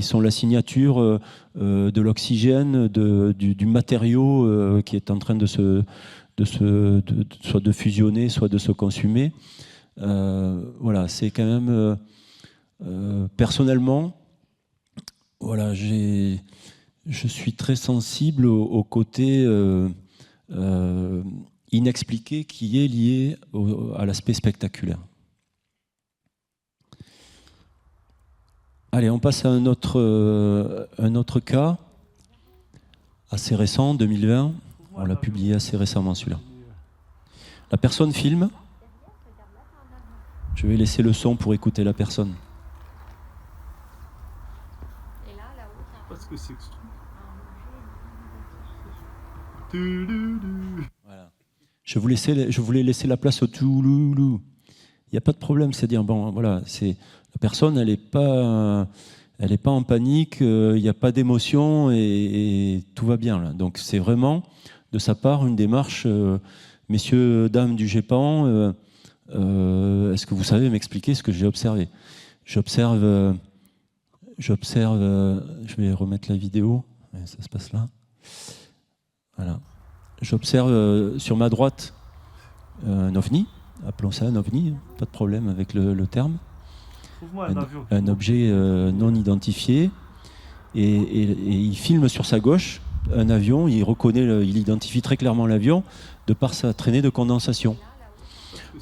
sont la signature de l'oxygène, du matériau qui est en train soit de fusionner, soit de se consumer. Voilà, c'est quand même personnellement, voilà, je suis très sensible au côté inexpliqué qui est lié à l'aspect spectaculaire. Allez, on passe à un autre cas assez récent, 2020. On l'a publié assez récemment celui-là. La personne filme. Je vais laisser le son pour écouter la personne. Parce que c'est voilà. Je voulais laisser la place au touloulou. Il n'y a pas de problème, c'est-à-dire, bon, voilà, la personne, elle n'est pas en panique, il n'y a pas d'émotion et tout va bien là. Donc c'est vraiment de sa part une démarche, messieurs, dames du GEPAN, est-ce que vous savez m'expliquer ce que j'ai observé ? J'observe, je vais remettre la vidéo, ça se passe là. Voilà. J'observe sur ma droite un ovni, appelons ça un ovni, pas de problème avec le terme. Un objet non identifié. Et il filme sur sa gauche un avion, il identifie très clairement l'avion de par sa traînée de condensation.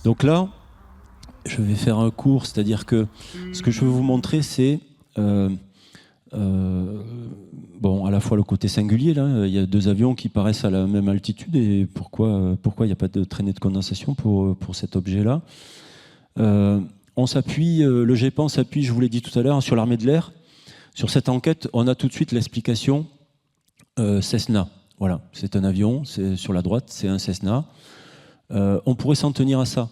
Donc là, je vais faire un cours, c'est-à-dire que ce que je veux vous montrer, c'est bon, à la fois le côté singulier, là, il y a deux avions qui paraissent à la même altitude, et pourquoi il n'y a pas de traînée de condensation pour cet objet-là. On s'appuie, le GEPAN s'appuie, je vous l'ai dit tout à l'heure, sur l'armée de l'air. Sur cette enquête, on a tout de suite l'explication Cessna. Voilà, c'est un avion, c'est sur la droite, c'est un Cessna. On pourrait s'en tenir à ça.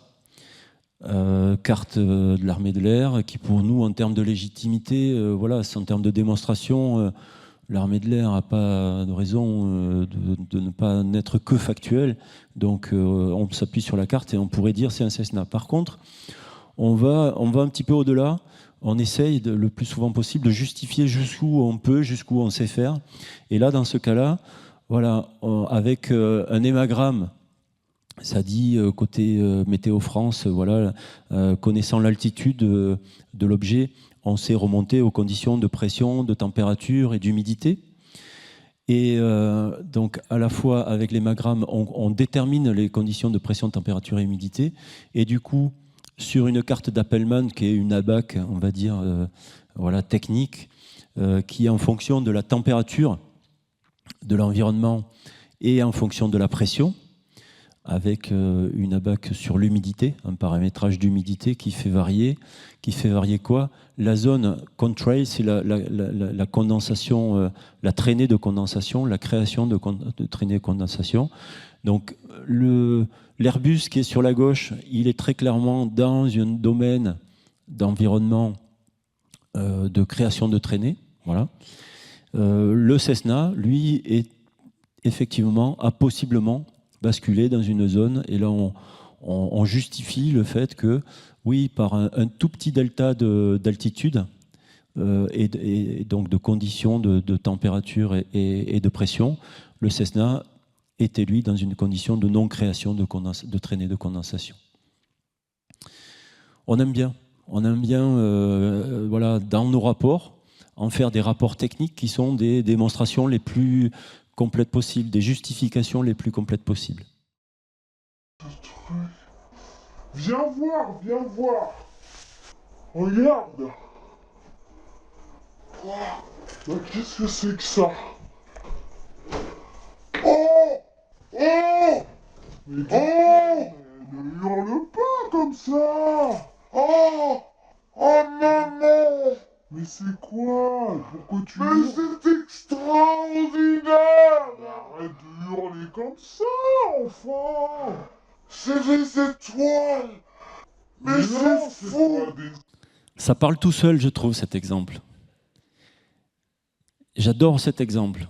Carte de l'armée de l'air, qui pour nous, en termes de légitimité, voilà, en termes de démonstration, l'armée de l'air n'a pas de raison de ne pas n'être que factuelle. Donc on s'appuie sur la carte et on pourrait dire c'est un Cessna. Par contre, on va un petit peu au-delà. On essaye le plus souvent possible de justifier jusqu'où on peut, jusqu'où on sait faire. Et là, dans ce cas-là, voilà, avec un hémagramme, ça dit côté Météo France, voilà, connaissant l'altitude de l'objet, on sait remonter aux conditions de pression, de température et d'humidité. Et donc, à la fois avec l'hémagramme, on détermine les conditions de pression, température et humidité. Et du coup, sur une carte d'Appelman, qui est une ABAC, on va dire, voilà, technique, qui est en fonction de la température de l'environnement et en fonction de la pression, avec une ABAC sur l'humidité, un paramétrage d'humidité qui fait varier quoi ? La zone contrail, c'est la condensation, la traînée de condensation, la création de traînée de condensation. Donc l'Airbus qui est sur la gauche, il est très clairement dans un domaine d'environnement de création de traînée. Voilà. Le Cessna, lui, a possiblement basculé dans une zone, et là on justifie le fait que, oui, par un tout petit delta d'altitude et donc de conditions de température et de pression, le Cessna était, lui, dans une condition de non-création de traînées de condensation. On aime bien voilà, dans nos rapports, en faire des rapports techniques qui sont des démonstrations les plus complètes possibles, des justifications les plus complètes possibles. Viens voir, viens voir. Regarde. Oh, bah, qu'est-ce que c'est que ça? Oh! Oh! Mais ne hurle pas comme ça! Oh! Oh non, non! Mais c'est quoi? Pourquoi tu hurles? Mais c'est extraordinaire! Arrête de hurler comme ça, enfant! C'est des étoiles! Mais c'est fou! Ça parle tout seul, je trouve, cet exemple. J'adore cet exemple.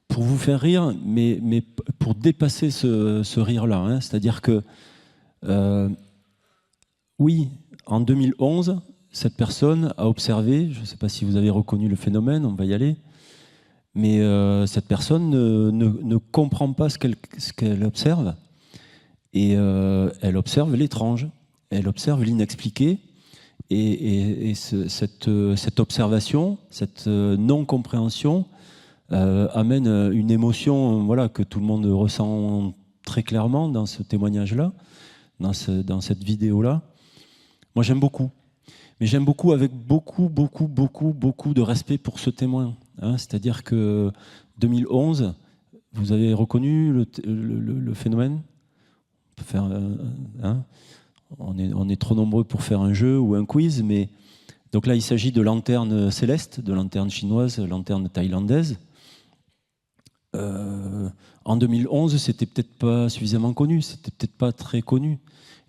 Pour vous faire rire, mais pour dépasser ce rire-là, hein, c'est-à-dire que, oui, en 2011, cette personne a observé, je ne sais pas si vous avez reconnu le phénomène, on va y aller, mais cette personne ne comprend pas ce qu'elle observe, et elle observe l'étrange, elle observe l'inexpliqué, et cette observation, cette non-compréhension amène une émotion voilà, que tout le monde ressent très clairement dans ce témoignage-là, dans cette vidéo-là. Moi, j'aime beaucoup. Mais j'aime beaucoup avec beaucoup de respect pour ce témoin. Hein. C'est-à-dire que 2011, vous avez reconnu le phénomène? On peut faire, hein, on est trop nombreux pour faire un jeu ou un quiz, mais donc là, il s'agit de lanternes célestes, de lanternes chinoises, lanternes thaïlandaises. En 2011, c'était peut-être pas suffisamment connu, c'était peut-être pas très connu.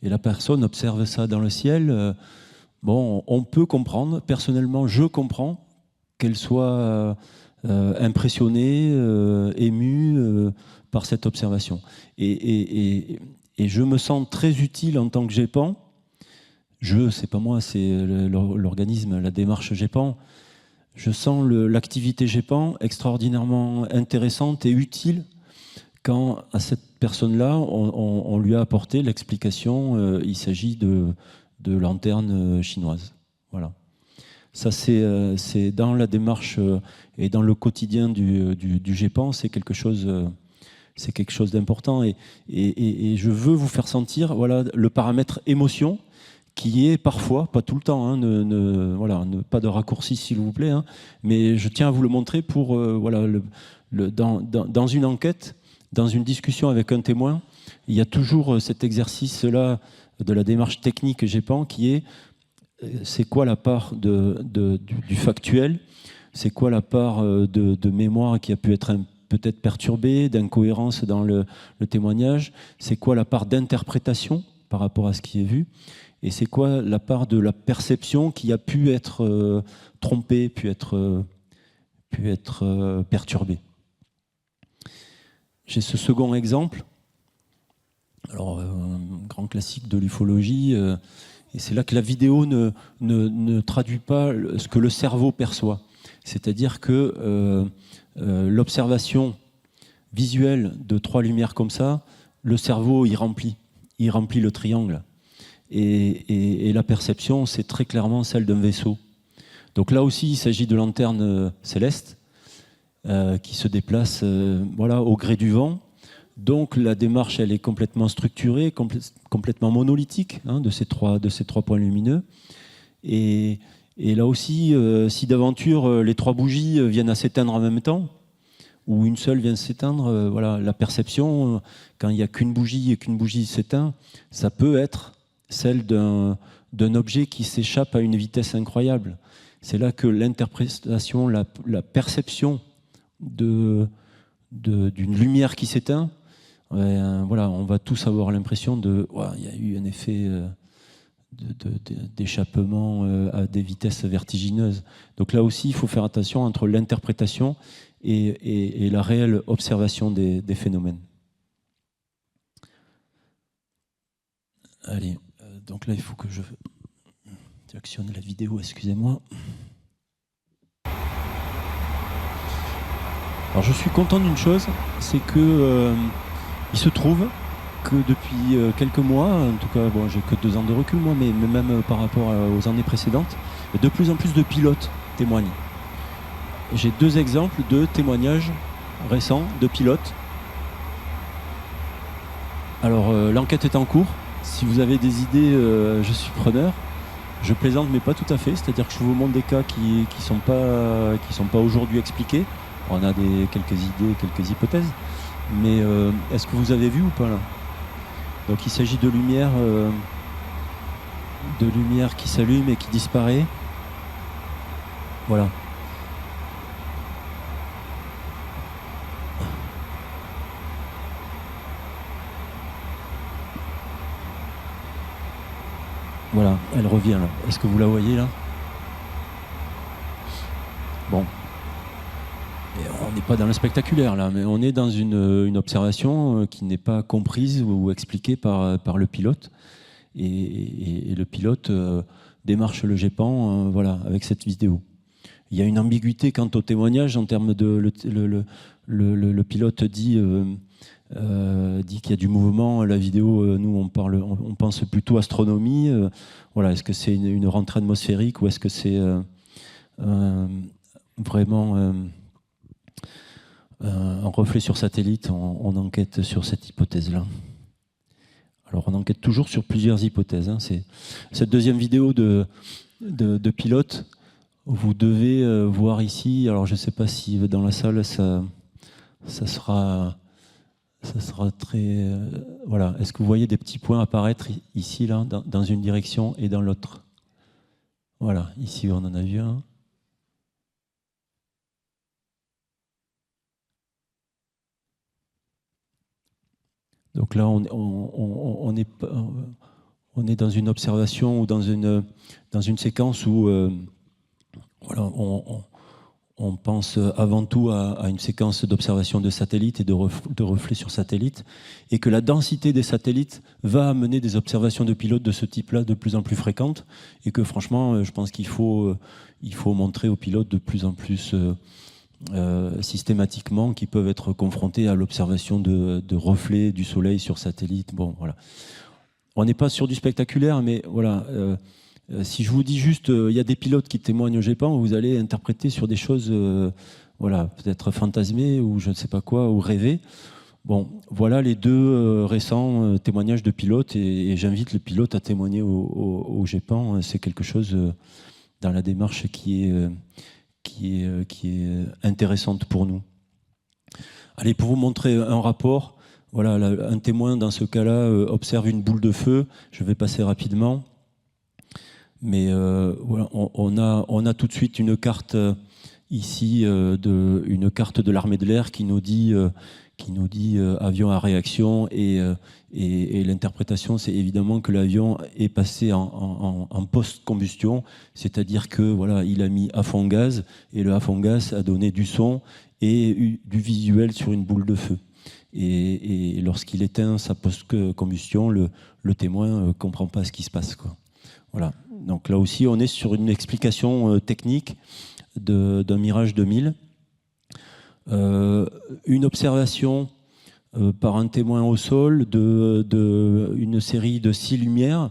Et la personne observe ça dans le ciel. Bon, on peut comprendre, personnellement, je comprends qu'elle soit impressionnée, émue par cette observation. Et je me sens très utile en tant que GEPAN. C'est pas moi, c'est l'organisme, la démarche GEPAN. Je sens l'activité GEPAN extraordinairement intéressante et utile quand à cette personne-là, on lui a apporté l'explication, il s'agit de lanternes chinoises. Voilà. Ça, c'est dans la démarche et dans le quotidien du GEPAN, c'est quelque chose d'important. Et je veux vous faire sentir voilà, le paramètre émotion qui est parfois, pas tout le temps, hein, voilà, pas de raccourci s'il vous plaît, hein, mais je tiens à vous le montrer pour, voilà, dans une enquête, dans une discussion avec un témoin, il y a toujours cet exercice-là de la démarche technique GEPAN qui est c'est quoi la part du factuel, c'est quoi la part de mémoire qui a pu être peut-être perturbée, d'incohérence dans le témoignage, c'est quoi la part d'interprétation par rapport à ce qui est vu, et c'est quoi la part de la perception qui a pu être trompée, pu être perturbée. J'ai ce second exemple, alors un grand classique de l'ufologie, et c'est là que la vidéo ne traduit pas ce que le cerveau perçoit. C'est-à-dire que l'observation visuelle de 3 lumières comme ça, le cerveau il remplit le triangle. Et la perception, c'est très clairement celle d'un vaisseau. Donc là aussi, il s'agit de lanternes célestes qui se déplacent voilà, au gré du vent. Donc la démarche, elle est complètement structurée, complètement monolithique hein, de ces trois points lumineux. Et là aussi, si d'aventure les 3 bougies viennent à s'éteindre en même temps, ou une seule vient s'éteindre, voilà, la perception, quand il n'y a qu'une bougie et qu'une bougie s'éteint, ça peut être celle d'un objet qui s'échappe à une vitesse incroyable. C'est là que l'interprétation, la perception d'une lumière qui s'éteint, voilà, on va tous avoir l'impression il y a eu un effet d'échappement à des vitesses vertigineuses. Donc là aussi, il faut faire attention entre l'interprétation et la réelle observation des phénomènes. Allez, donc là, il faut que je actionne la vidéo, excusez-moi. Alors je suis content d'une chose, c'est que il se trouve que depuis quelques mois, en tout cas, bon, j'ai que 2 ans de recul moi, mais même par rapport aux années précédentes, de plus en plus de pilotes témoignent. J'ai 2 exemples de témoignages récents de pilotes. Alors l'enquête est en cours. Si vous avez des idées, je suis preneur. Je plaisante, mais pas tout à fait. C'est-à-dire que je vous montre des cas qui sont pas aujourd'hui expliqués. On a quelques idées, quelques hypothèses. Mais est-ce que vous avez vu ou pas là? Donc il s'agit de lumière qui s'allume et qui disparaît. Voilà. Voilà, elle revient là. Est-ce que vous la voyez là? Bon. Et on n'est pas dans le spectaculaire là, mais on est dans une observation qui n'est pas comprise ou expliquée par le pilote. Et le pilote démarche le GEPAN voilà, avec cette vidéo. Il y a une ambiguïté quant au témoignage en termes de... Le pilote dit qu'il y a du mouvement. La vidéo, nous, on pense plutôt astronomie. Voilà, est-ce que c'est une rentrée atmosphérique ou est-ce que c'est vraiment un reflet sur satellite? On enquête sur cette hypothèse-là. Alors, on enquête toujours sur plusieurs hypothèses. Hein. C'est cette deuxième vidéo de pilote. Vous devez voir ici. Alors, je ne sais pas si dans la salle, ça sera très... voilà. Est-ce que vous voyez des petits points apparaître ici, là, dans une direction et dans l'autre? Voilà. Ici, on en a vu un. Donc là, on est dans une observation ou dans une séquence où voilà, on pense avant tout à une séquence d'observation de satellites et de reflets sur satellites, et que la densité des satellites va amener des observations de pilotes de ce type-là de plus en plus fréquentes, et que franchement, je pense qu'il faut montrer aux pilotes de plus en plus systématiquement qui peuvent être confrontés à l'observation de reflets du Soleil sur satellite. Bon, voilà. On n'est pas sur du spectaculaire, mais voilà. Si je vous dis juste, il y a des pilotes qui témoignent au GEPAN, vous allez interpréter sur des choses, voilà, peut-être fantasmées ou je ne sais pas quoi, ou rêver. Bon, voilà les 2 récents témoignages de pilotes, et j'invite le pilote à témoigner au GEPAN. C'est quelque chose dans la démarche qui est intéressante pour nous. Allez, pour vous montrer un rapport, voilà, un témoin dans ce cas-là observe une boule de feu. Je vais passer rapidement. Mais voilà, on a tout de suite une carte ici, une carte de l'armée de l'air qui nous dit avion à réaction, et l'interprétation, c'est évidemment que l'avion est passé en post-combustion, c'est-à-dire que voilà, il a mis à fond gaz, et le à fond gaz a donné du son et du visuel sur une boule de feu. Et lorsqu'il éteint sa post-combustion, le témoin comprend pas ce qui se passe, quoi. Voilà. Donc là aussi, on est sur une explication technique d'un Mirage 2000. Une observation par un témoin au sol une série de 6 lumières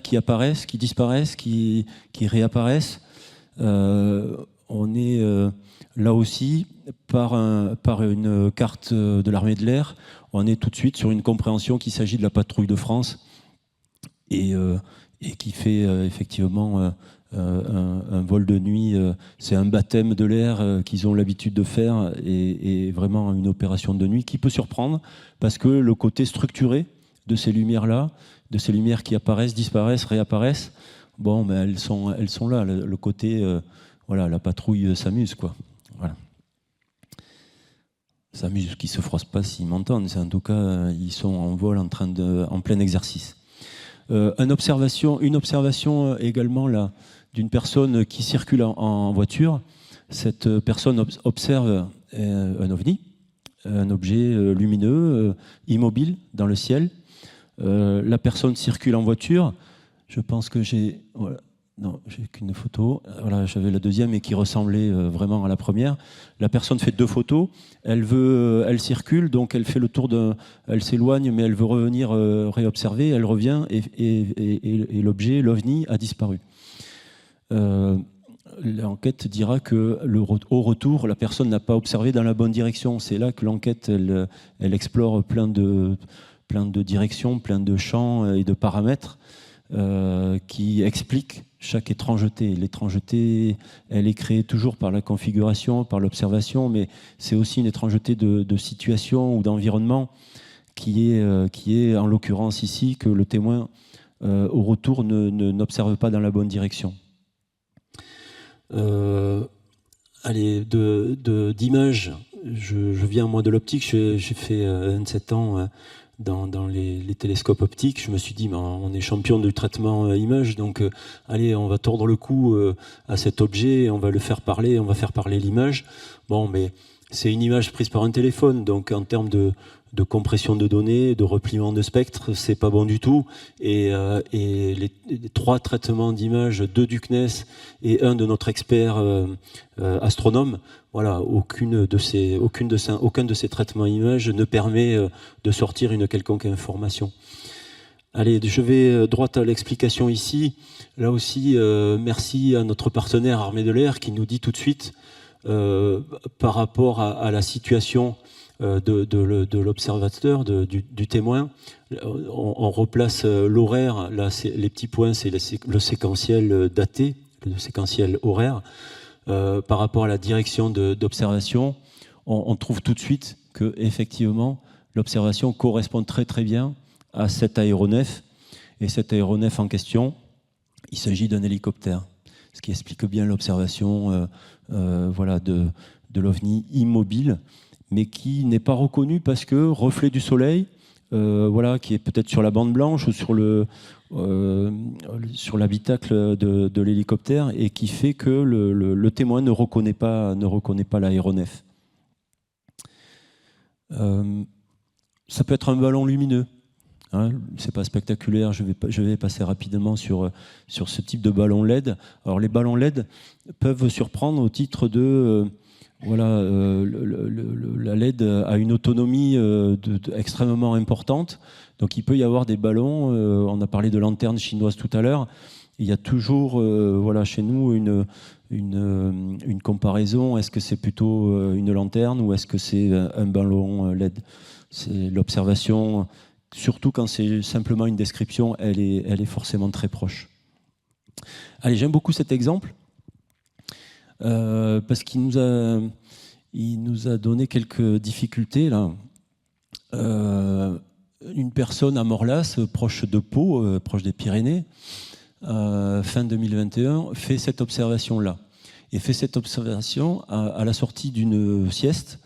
qui apparaissent, qui disparaissent, qui réapparaissent. On est là aussi par une carte de l'armée de l'air. On est tout de suite sur une compréhension qu'il s'agit de la patrouille de France et qui fait effectivement un vol de nuit. C'est un baptême de l'air qu'ils ont l'habitude de faire, et vraiment une opération de nuit qui peut surprendre parce que le côté structuré de ces lumières-là, de ces lumières qui apparaissent, disparaissent, réapparaissent, bon, mais elles sont là. Le côté, voilà, la patrouille s'amuse, quoi. Voilà. S'amuse, qui se froissent pas s'ils m'entendent. C'est en tout cas, ils sont en vol, en plein exercice. Une observation également là d'une personne qui circule en voiture. Cette personne observe un ovni, un objet lumineux, immobile dans le ciel. La personne circule en voiture. Je pense que j'ai... Voilà. Non, j'ai qu'une photo. Voilà, j'avais la deuxième et qui ressemblait vraiment à la première. La personne fait 2 photos. Elle circule, donc elle fait le tour elle s'éloigne, mais elle veut revenir réobserver. Elle revient et l'objet, l'OVNI, a disparu. L'enquête dira que au retour, la personne n'a pas observé dans la bonne direction. C'est là que l'enquête, elle explore plein de directions, plein de champs et de paramètres qui expliquent chaque étrangeté. L'étrangeté, elle est créée toujours par la configuration, par l'observation, mais c'est aussi une étrangeté de situation ou d'environnement qui est en l'occurrence ici que le témoin au retour n'observe pas dans la bonne direction. D'images, je viens moi de l'optique, j'ai fait 27 ans dans les télescopes optiques. Je me suis dit, on est champion du traitement image, donc allez, on va tordre le cou à cet objet, on va le faire parler, on va faire parler l'image. Bon, mais c'est une image prise par un téléphone, donc en termes de compression de données, de repliement de spectre, c'est pas bon du tout. Et les 3 traitements d'images, 2 du CNES et 1 de notre expert astronome, voilà, aucun de ces traitements images ne permet de sortir une quelconque information. Allez, je vais droit à l'explication ici. Là aussi, merci à notre partenaire Armée de l'Air qui nous dit tout de suite, par rapport à la situation de l'observateur, du témoin, on replace l'horaire. Là, les petits points, c'est le séquentiel daté, le séquentiel horaire. Par rapport à la direction d'observation, on trouve tout de suite que effectivement l'observation correspond très très bien à cet aéronef. Et cet aéronef en question, il s'agit d'un hélicoptère, ce qui explique bien l'observation voilà, de l'OVNI immobile, mais qui n'est pas reconnu parce que reflet du soleil, voilà, qui est peut-être sur la bande blanche ou sur l'habitacle de l'hélicoptère, et qui fait que le témoin ne reconnaît pas l'aéronef. Ça peut être un ballon lumineux. Hein, c'est pas spectaculaire, je vais passer rapidement sur ce type de ballon LED. Alors les ballons LED peuvent surprendre au titre de voilà, la LED a une autonomie extrêmement importante. Donc il peut y avoir des ballons, on a parlé de lanternes chinoises tout à l'heure, il y a toujours voilà, chez nous une comparaison, est-ce que c'est plutôt une lanterne ou est-ce que c'est un ballon LED? C'est l'observation, surtout quand c'est simplement une description, elle est forcément très proche. Allez, j'aime beaucoup cet exemple. Parce qu'il nous a donné quelques difficultés là. Une personne à Morlas, proche de Pau, proche des Pyrénées, fin 2021, fait cette observation-là. Et fait cette observation à la sortie d'une sieste.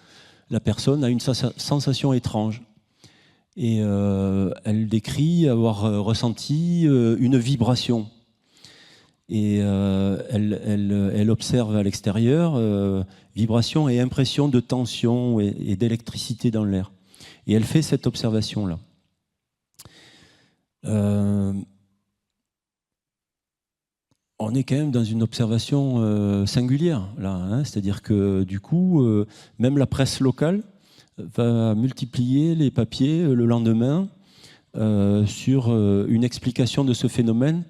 La personne a une sensation étrange. Et elle décrit avoir ressenti une vibration. Et elle observe à l'extérieur vibration et impression de tension et d'électricité dans l'air. Et elle fait cette observation-là. On est quand même dans une observation singulière, là, hein, c'est-à-dire que du coup, même la presse locale va multiplier les papiers le lendemain sur une explication de ce phénomène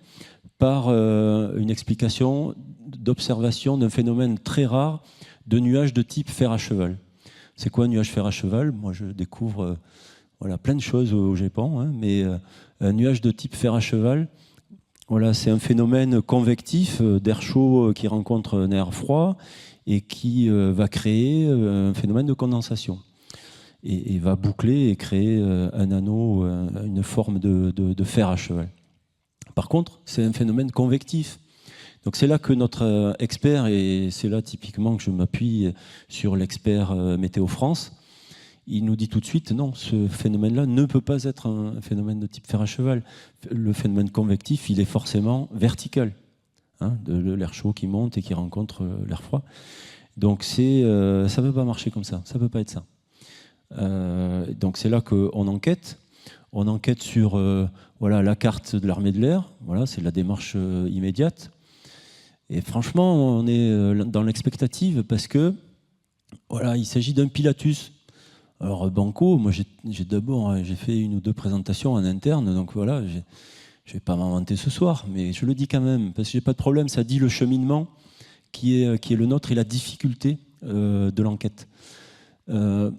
par une explication d'observation d'un phénomène très rare de nuages de type fer à cheval. C'est quoi un nuage fer à cheval? Moi, je découvre voilà, plein de choses au Japon, hein, mais un nuage de type fer à cheval, voilà, c'est un phénomène convectif d'air chaud qui rencontre un air froid et qui va créer un phénomène de condensation. Et va boucler et créer un anneau, une forme de fer à cheval. Par contre, c'est un phénomène convectif. Donc c'est là que notre expert, et c'est là typiquement que je m'appuie sur l'expert Météo France, il nous dit tout de suite, non, ce phénomène-là ne peut pas être un phénomène de type fer à cheval. Le phénomène convectif, il est forcément vertical, hein, de l'air chaud qui monte et qui rencontre l'air froid. Donc ça ne peut pas marcher comme ça, ça ne peut pas être ça. Donc c'est là qu'on enquête. On enquête sur voilà, la carte de l'armée de l'air, voilà, c'est la démarche immédiate. Et franchement, on est dans l'expectative parce que, voilà, il s'agit d'un Pilatus. Alors, banco, moi, j'ai fait 1 ou 2 présentations en interne, donc voilà, je ne vais pas m'inventer ce soir, mais je le dis quand même, parce que j'ai pas de problème, ça dit le cheminement qui est le nôtre et la difficulté de l'enquête. Un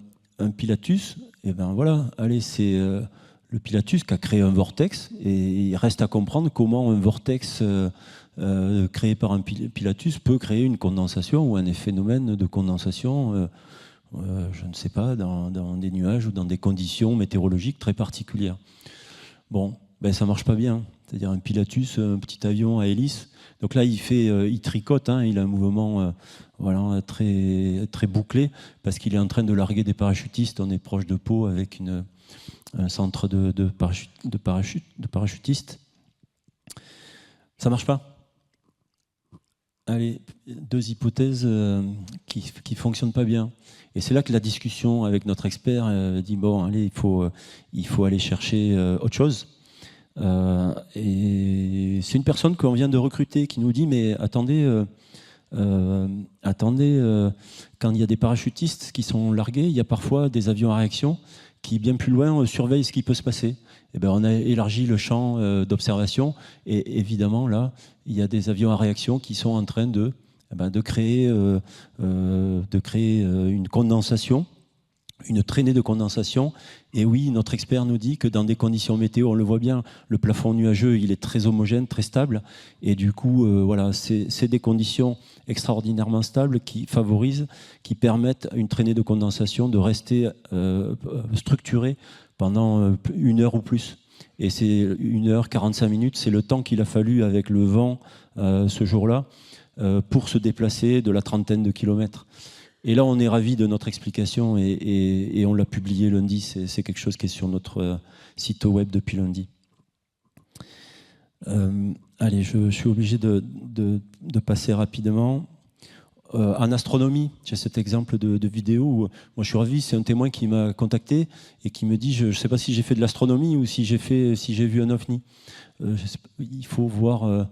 Pilatus, et ben voilà, allez, c'est le Pilatus qui a créé un vortex, et il reste à comprendre comment un vortex créé par un Pilatus peut créer une condensation ou un phénomène de condensation, je ne sais pas, dans des nuages ou dans des conditions météorologiques très particulières. Bon, ben ça marche pas bien. C'est-à-dire un Pilatus, un petit avion à hélice. Donc là, il tricote, hein, il a un mouvement voilà, très, très bouclé, parce qu'il est en train de larguer des parachutistes. On est proche de Pau avec un centre de parachutistes. Ça marche pas. Allez, 2 hypothèses qui fonctionnent pas bien. Et c'est là que la discussion avec notre expert dit bon, allez, il faut aller chercher autre chose. Et c'est une personne qu'on vient de recruter qui nous dit mais attendez, quand il y a des parachutistes qui sont largués, il y a parfois des avions à réaction qui, bien plus loin, surveillent ce qui peut se passer. Et ben, on a élargi le champ d'observation et évidemment là, il y a des avions à réaction qui sont en train de créer une condensation, une traînée de condensation. Et oui, notre expert nous dit que dans des conditions météo, on le voit bien, le plafond nuageux, il est très homogène, très stable. Et du coup, voilà, c'est des conditions extraordinairement stables qui favorisent, qui permettent à une traînée de condensation de rester structurée pendant 1 heure ou plus. Et c'est 1 heure, 45 minutes, c'est le temps qu'il a fallu avec le vent ce jour-là pour se déplacer de la 30aine de kilomètres. Et là, on est ravis de notre explication et on l'a publié lundi. C'est quelque chose qui est sur notre site web depuis lundi. Allez, je suis obligé de passer rapidement. En astronomie, j'ai cet exemple de vidéo où moi je suis ravi, c'est un témoin qui m'a contacté et qui me dit je ne sais pas si j'ai fait de l'astronomie ou si j'ai vu un ovni. Il faut voir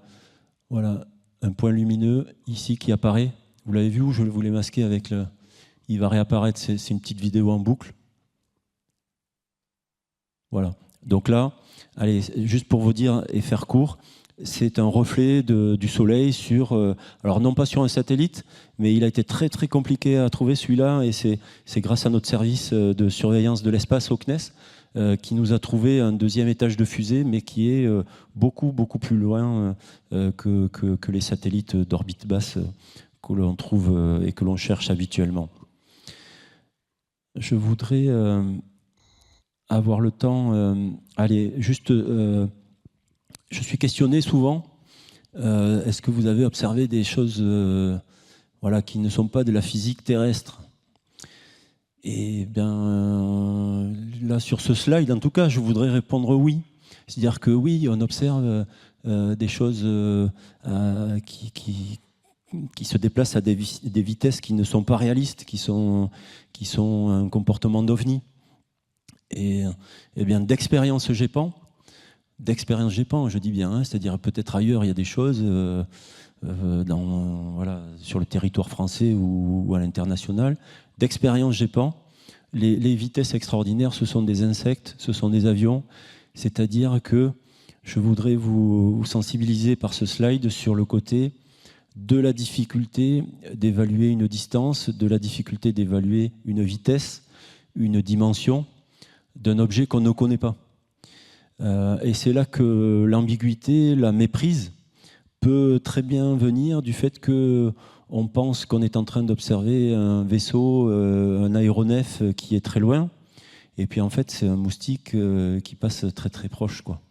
voilà, un point lumineux ici qui apparaît. Vous l'avez vu ou je vous l'ai masqué avec le... Il va réapparaître, c'est une petite vidéo en boucle. Voilà. Donc là, allez, juste pour vous dire et faire court, c'est un reflet du soleil sur... alors non pas sur un satellite, mais il a été très très compliqué à trouver celui-là et c'est grâce à notre service de surveillance de l'espace au CNES qui nous a trouvé un 2e étage de fusée, mais qui est beaucoup beaucoup plus loin que les satellites d'orbite basse que l'on trouve et que l'on cherche habituellement. Je voudrais avoir le temps... allez, juste... je suis questionné souvent. Est-ce que vous avez observé des choses voilà, qui ne sont pas de la physique terrestre? Et bien, là, sur ce slide, en tout cas, je voudrais répondre oui. C'est-à-dire que oui, on observe des choses qui se déplacent à des vitesses qui ne sont pas réalistes, qui sont un comportement d'ovni. Et bien, d'expérience GEPAN, je dis bien, hein, c'est-à-dire peut-être ailleurs il y a des choses voilà, sur le territoire français ou à l'international. D'expérience GEPAN, les vitesses extraordinaires, ce sont des insectes, ce sont des avions, c'est-à-dire que je voudrais vous sensibiliser par ce slide sur le côté de la difficulté d'évaluer une distance, de la difficulté d'évaluer une vitesse, une dimension d'un objet qu'on ne connaît pas. Et c'est là que l'ambiguïté, la méprise peut très bien venir du fait qu'on pense qu'on est en train d'observer un vaisseau, un aéronef qui est très loin, et puis en fait c'est un moustique qui passe très très proche, quoi.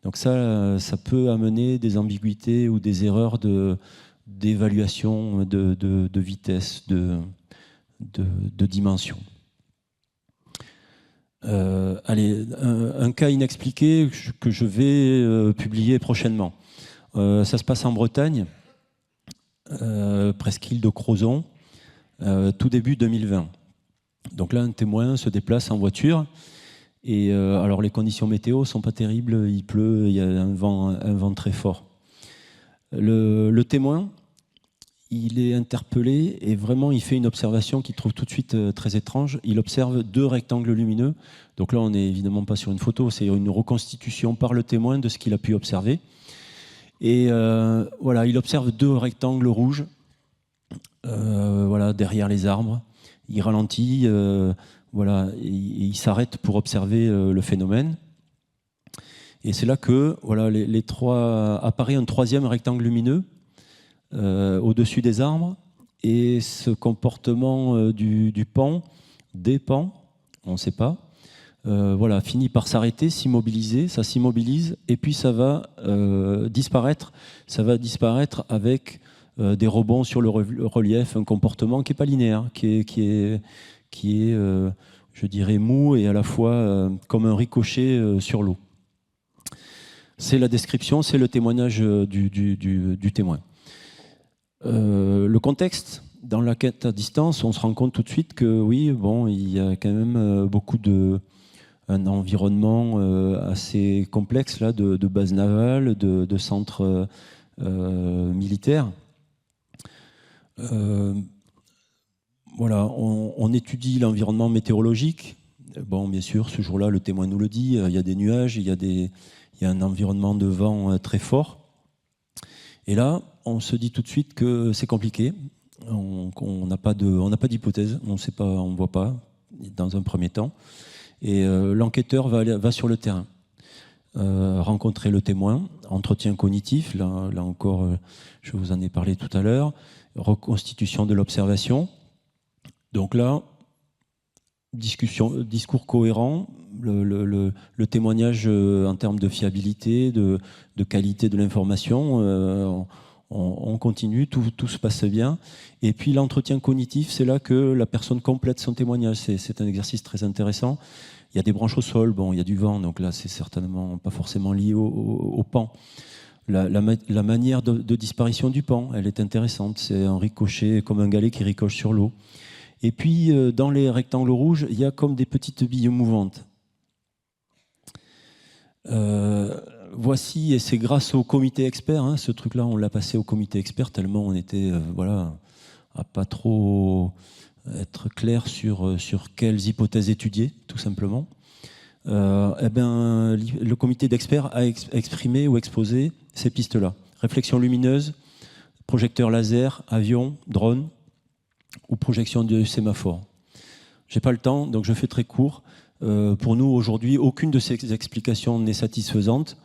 Donc ça peut amener des ambiguïtés ou des erreurs d'évaluation de vitesse, de dimension. Allez, un cas inexpliqué que je vais publier prochainement. Ça se passe en Bretagne, presqu'île de Crozon, tout début 2020. Donc là, un témoin se déplace en voiture. Et alors, les conditions météo sont pas terribles. Il pleut, il y a un vent très fort. Le témoin, il est interpellé et vraiment il fait une observation qu'il trouve tout de suite très étrange. Il observe 2 rectangles lumineux. Donc là, on n'est évidemment pas sur une photo, c'est une reconstitution par le témoin de ce qu'il a pu observer. Et voilà, il observe 2 rectangles rouges voilà, derrière les arbres. Il ralentit, voilà, et il s'arrête pour observer le phénomène. Et c'est là que voilà, apparaît un 3e rectangle lumineux au-dessus des arbres. Et ce comportement du pan, des pans, on ne sait pas, voilà, finit par s'arrêter, s'immobiliser, ça s'immobilise, et puis ça va disparaître. Ça va disparaître avec des rebonds sur le relief, un comportement qui n'est pas linéaire, qui est je dirais, mou et à la fois comme un ricochet sur l'eau. C'est la description, c'est le témoignage du témoin. Le contexte, dans la quête à distance, on se rend compte tout de suite que oui, bon, il y a quand même un environnement assez complexe là, de bases navales, de centres militaires. Voilà, on étudie l'environnement météorologique. Bon, bien sûr, ce jour-là, le témoin nous le dit, il y a des nuages, il y a un environnement de vent très fort. Et là, on se dit tout de suite que c'est compliqué. On n'a pas d'hypothèse, on ne sait pas, on ne voit pas dans un premier temps. Et l'enquêteur va sur le terrain, rencontrer le témoin, entretien cognitif, là encore, je vous en ai parlé tout à l'heure, reconstitution de l'observation. Donc là, discours cohérent, le témoignage en termes de fiabilité, de qualité de l'information, on continue, tout se passe bien. Et puis l'entretien cognitif, c'est là que la personne complète son témoignage. C'est un exercice très intéressant. Il y a des branches au sol, bon, il y a du vent, donc là c'est certainement pas forcément lié au pan. La manière de disparition du pan, elle est intéressante. C'est un ricochet, comme un galet qui ricoche sur l'eau. Et puis, dans les rectangles rouges, il y a comme des petites billes mouvantes. Voici, et c'est grâce au comité expert, hein, ce truc-là, on l'a passé au comité expert, tellement on était, voilà, à pas trop être clair sur quelles hypothèses étudier, tout simplement. Eh ben, le comité d'experts a exprimé ou exposé ces pistes-là. Réflexion lumineuse, projecteur laser, avion, drone, ou projection de sémaphore. Je n'ai pas le temps, donc je fais très court. Pour nous, aujourd'hui, aucune de ces explications n'est satisfaisante.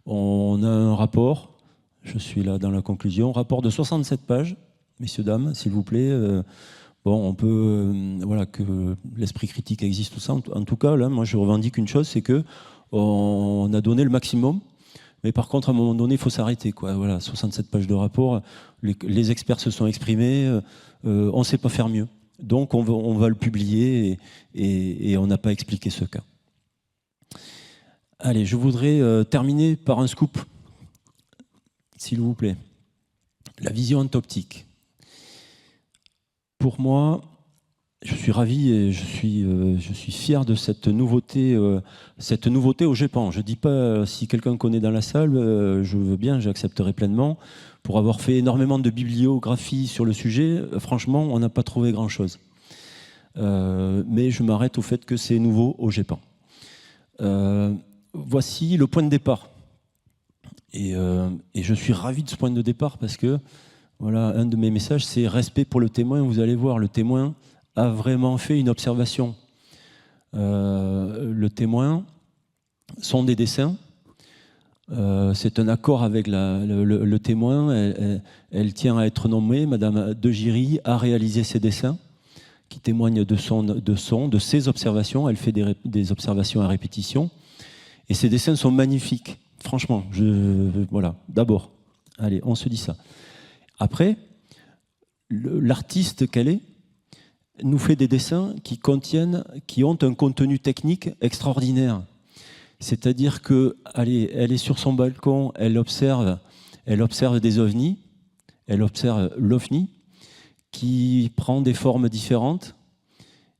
On a un rapport, je suis là dans la conclusion, rapport de 67 pages, messieurs, dames, s'il vous plaît. Bon, on peut, voilà, que l'esprit critique existe, tout ça. En tout cas, là, moi, je revendique une chose, c'est qu'on a donné le maximum. Mais par contre, à un moment donné, il faut s'arrêter, quoi. Voilà, 67 pages de rapport, les experts se sont exprimés, on ne sait pas faire mieux. Donc on va le publier et on n'a pas expliqué ce cas. Allez, je voudrais terminer par un scoop, s'il vous plaît. La vision entoptique. Pour moi, je suis ravi et je suis fier de cette nouveauté au GEPAN. Je ne dis pas si quelqu'un connaît dans la salle, je veux bien, j'accepterai pleinement. Pour avoir fait énormément de bibliographie sur le sujet, franchement, on n'a pas trouvé grand-chose. Mais je m'arrête au fait que c'est nouveau au GEPAN. Voici le point de départ. Et je suis ravi de ce point de départ parce que voilà, un de mes messages, c'est respect pour le témoin. Vous allez voir, le témoin a vraiment fait une observation. Le témoin sont des dessins. C'est un accord avec le témoin. Elle tient à être nommée. Madame De Giry a réalisé ces dessins qui témoignent de ses observations. Elle fait des observations à répétition. Et ces dessins sont magnifiques. Franchement, voilà, d'abord. Allez, on se dit ça. Après, l'artiste qu'elle est nous fait des dessins qui ont un contenu technique extraordinaire. C'est-à-dire que, allez, elle est sur son balcon, elle observe des ovnis, elle observe l'ovni qui prend des formes différentes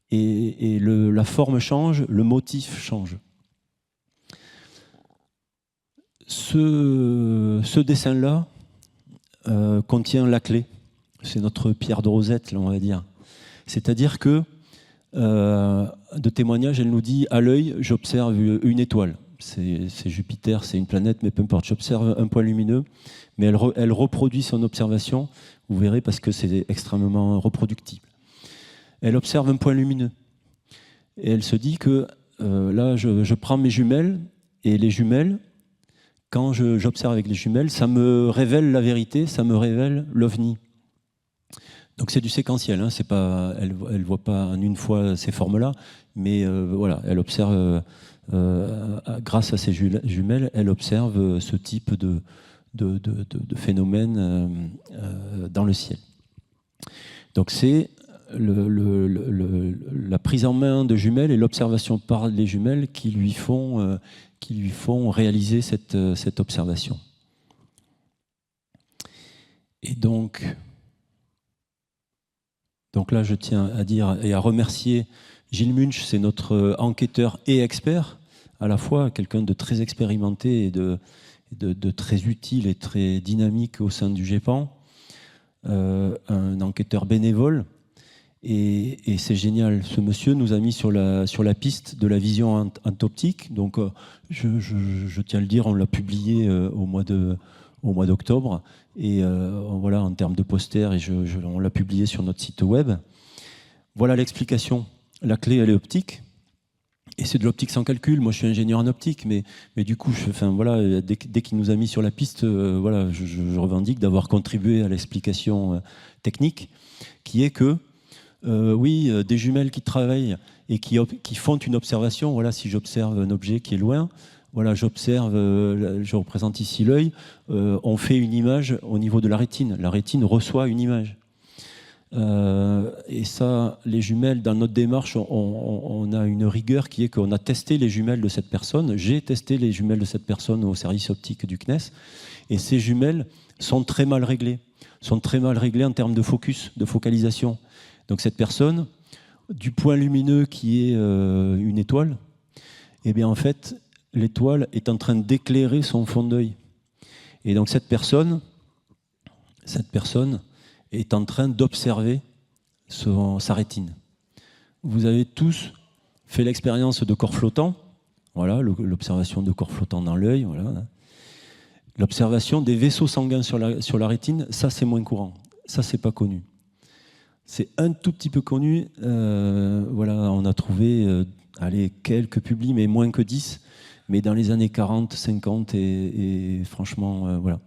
et la forme change, le motif change. Ce dessin-là, contient la clé. C'est notre pierre de Rosette, là, on va dire. C'est-à-dire que, de témoignage, elle nous dit, à l'œil, j'observe une étoile. C'est Jupiter, c'est une planète, mais peu importe. J'observe un point lumineux, mais elle reproduit son observation, vous verrez, parce que c'est extrêmement reproductible. Elle observe un point lumineux. Et elle se dit que, là, je prends mes jumelles, et les jumelles, quand j'observe avec les jumelles, ça me révèle la vérité, ça me révèle l'OVNI. Donc c'est du séquentiel, hein, c'est pas, elle ne voit pas en une fois ces formes-là, mais voilà, elle observe, grâce à ces jumelles, elle observe ce type de phénomène dans le ciel. Donc c'est la prise en main de jumelles et l'observation par les jumelles qui lui font réaliser cette observation. Et donc là, je tiens à dire et à remercier Gilles Munch, c'est notre enquêteur et expert, à la fois quelqu'un de très expérimenté et de très utile et très dynamique au sein du GEPAN, un enquêteur bénévole. Et c'est génial. Ce monsieur nous a mis sur la piste de la vision entoptique. Donc, je tiens à le dire, on l'a publié au mois d'octobre. Et voilà, en termes de poster, on l'a publié sur notre site web. Voilà l'explication. La clé, elle est optique. Et c'est de l'optique sans calcul. Moi, je suis ingénieur en optique, mais du coup, voilà, dès qu'il nous a mis sur la piste, voilà, je revendique d'avoir contribué à l'explication technique, qui est que oui, des jumelles qui travaillent et qui font une observation. Voilà, si j'observe un objet qui est loin, voilà, j'observe, je représente ici l'œil, on fait une image au niveau de la rétine. La rétine reçoit une image. Et ça, les jumelles, dans notre démarche, on a une rigueur qui est qu'on a testé les jumelles de cette personne. J'ai testé les jumelles de cette personne au service optique du CNES. Et ces jumelles sont très mal réglées. Sont très mal réglées en termes de focus, de focalisation. Donc cette personne, du point lumineux qui est une étoile, eh bien en fait, l'étoile est en train d'éclairer son fond d'œil. Et donc cette personne est en train d'observer sa rétine. Vous avez tous fait l'expérience de corps flottants, voilà, l'observation de corps flottants dans l'œil, voilà. L'observation des vaisseaux sanguins sur la rétine, ça c'est moins courant, ça c'est pas connu. C'est un tout petit peu connu, voilà, on a trouvé quelques publis, mais moins que 10, mais dans les années 40, 50, et franchement, voilà.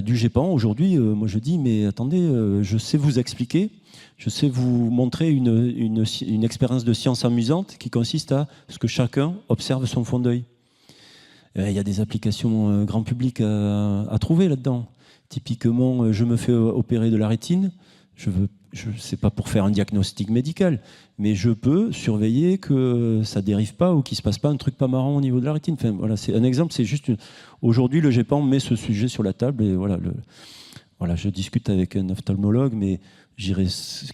Du GEPAN, aujourd'hui, moi je dis, mais attendez, je sais vous expliquer, je sais vous montrer une expérience de science amusante qui consiste à ce que chacun observe son fond d'œil. Il y a des applications grand public à trouver là-dedans. Typiquement, je me fais opérer de la rétine, c'est pas pour faire un diagnostic médical, mais je peux surveiller que ça dérive pas ou qu'il se passe pas un truc pas marrant au niveau de la rétine. Enfin, voilà, c'est un exemple, c'est juste aujourd'hui le GEPAN met ce sujet sur la table et voilà, je discute avec un ophtalmologue, mais j'irai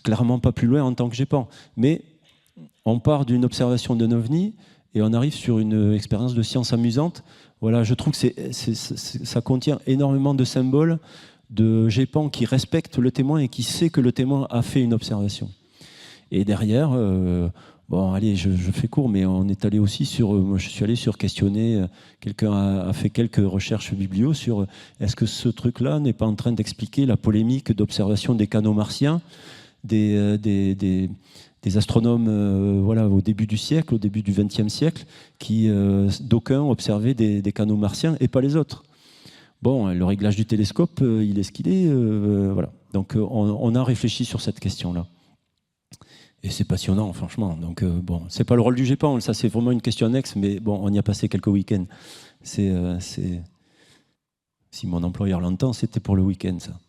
clairement pas plus loin en tant que GEPAN. Mais on part d'une observation d'un OVNI et on arrive sur une expérience de science amusante. Voilà, je trouve que ça contient énormément de symboles de GEPAN qui respecte le témoin et qui sait que le témoin a fait une observation. Et derrière, bon, allez, je fais court, mais on est allé aussi moi je suis allé sur questionner, quelqu'un a fait quelques recherches biblio sur est-ce que ce truc-là n'est pas en train d'expliquer la polémique d'observation des canaux martiens, des astronomes voilà, au début du siècle, au début du XXe siècle, qui d'aucuns observaient des canaux martiens et pas les autres. Bon, le réglage du télescope, il est ce qu'il est. Voilà. Donc, on a réfléchi sur cette question-là. Et c'est passionnant, franchement. Donc, bon, c'est pas le rôle du GEPAN, ça c'est vraiment une question annexe, mais bon, on y a passé quelques week-ends. Si mon employeur l'entend, c'était pour le week-end, ça.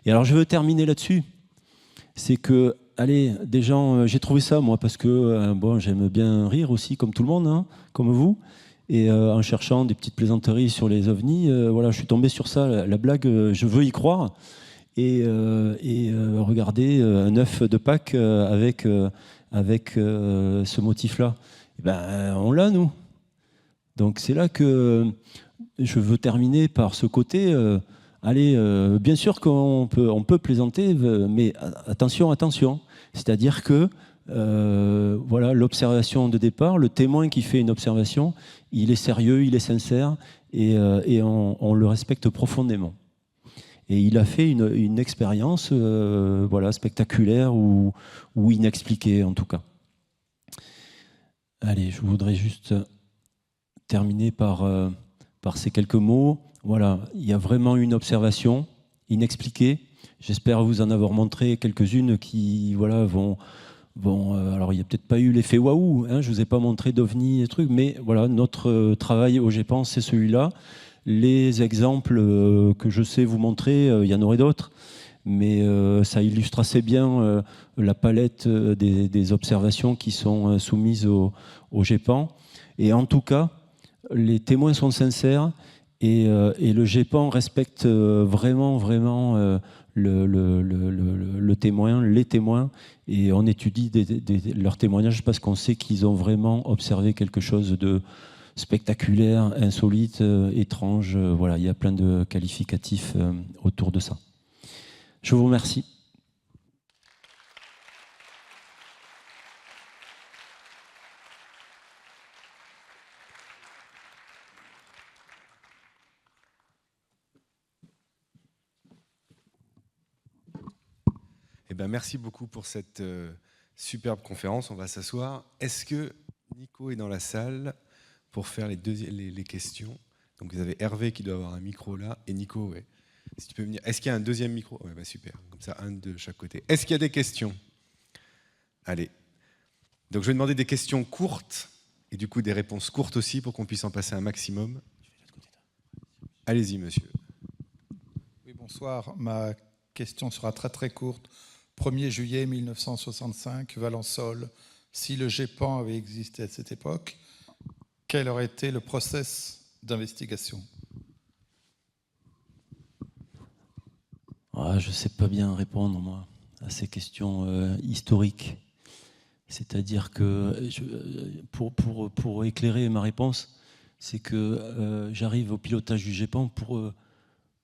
Et alors, je veux terminer là-dessus. C'est que, allez, des gens, j'ai trouvé ça, moi, parce que, bon, j'aime bien rire aussi, comme tout le monde, hein, comme vous. Et en cherchant des petites plaisanteries sur les ovnis, voilà, je suis tombé sur ça, la blague « je veux y croire ». Et regardez, un œuf de Pâques avec ce motif-là. Et ben, on l'a, nous. Donc c'est là que je veux terminer par ce côté. Allez, bien sûr qu'on peut plaisanter, mais attention, attention. C'est-à-dire que voilà, l'observation de départ, le témoin qui fait une observation, il est sérieux, il est sincère, et on le respecte profondément. Et il a fait une expérience voilà, spectaculaire ou inexpliquée, en tout cas. Allez, je voudrais juste terminer par ces quelques mots. Voilà, il y a vraiment une observation inexpliquée. J'espère vous en avoir montré quelques-unes qui voilà, vont alors, il n'y a peut-être pas eu l'effet waouh, hein, je ne vous ai pas montré d'OVNI et trucs, mais voilà, notre travail au GEPAN, c'est celui-là. Les exemples que je sais vous montrer, il y en aurait d'autres, mais ça illustre assez bien la palette des observations qui sont soumises au GEPAN. Et en tout cas, les témoins sont sincères et le GEPAN respecte vraiment le témoin, les témoins, et on étudie leurs témoignages parce qu'on sait qu'ils ont vraiment observé quelque chose de spectaculaire, insolite, étrange. Voilà, il y a plein de qualificatifs autour de ça. Je vous remercie. Eh ben, merci beaucoup pour cette superbe conférence. On va s'asseoir. Est-ce que Nico est dans la salle pour faire les questions? Donc vous avez Hervé qui doit avoir un micro là, et Nico, ouais. Si tu peux venir. Est-ce qu'il y a un deuxième micro? Ouais, bah super. Comme ça, un de chaque côté. Est-ce qu'il y a des questions? Allez. Donc je vais demander des questions courtes, et du coup des réponses courtes aussi, pour qu'on puisse en passer un maximum. Allez-y, monsieur. Oui, bonsoir. Ma question sera très courte. 1er juillet 1965, Valençol. Si le GEPAN avait existé à cette époque, quel aurait été le process d'investigation? Je ne sais pas bien répondre, moi, à ces questions historiques. C'est-à-dire que, pour éclairer ma réponse, c'est que j'arrive au pilotage du GEPAN pour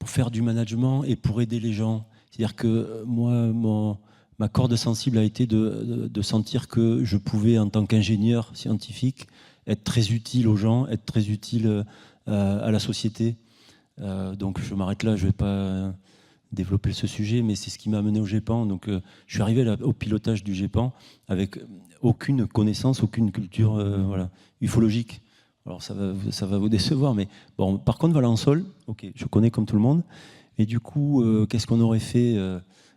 faire du management et pour aider les gens. C'est-à-dire que moi, ma corde sensible a été de sentir que je pouvais, en tant qu'ingénieur scientifique, être très utile aux gens, être très utile à la société. Donc je m'arrête là, je ne vais pas développer ce sujet, mais c'est ce qui m'a amené au GEPAN. Donc je suis arrivé au pilotage du GEPAN avec aucune connaissance, aucune culture voilà, ufologique. Alors ça va vous décevoir, mais bon. Par contre, Valençol, ok, je connais comme tout le monde. Et du coup, qu'est-ce qu'on aurait fait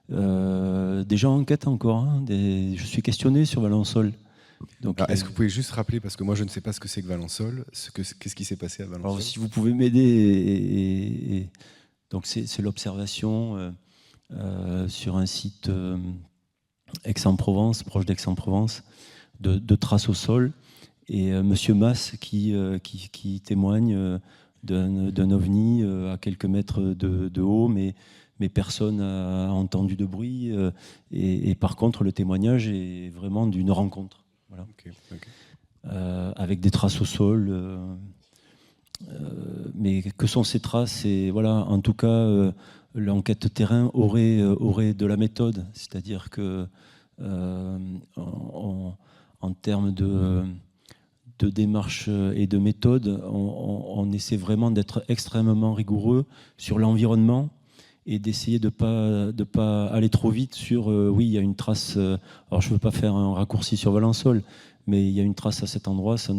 des gens enquêtent encore. Hein, je suis questionné sur Valençol. Est-ce que vous pouvez juste rappeler, parce que moi je ne sais pas ce que c'est que Valençol, qu'est-ce qui s'est passé à Valençol? Alors si vous pouvez m'aider, donc c'est l'observation sur un site Aix-en-Provence, proche d'Aix-en-Provence, de traces au sol, et Monsieur Masse qui témoigne d'un ovni à quelques mètres de haut, mais personne n'a entendu de bruit, et par contre le témoignage est vraiment d'une rencontre. Voilà. Okay. Avec des traces au sol. Mais que sont ces traces? Et voilà, en tout cas, l'enquête terrain aurait de la méthode. C'est-à-dire que en termes de démarche et de méthode, on essaie vraiment d'être extrêmement rigoureux sur l'environnement et d'essayer de pas aller trop vite sur oui, il y a une trace. Alors je ne veux pas faire un raccourci sur Valençol, mais il y a une trace à cet endroit, ça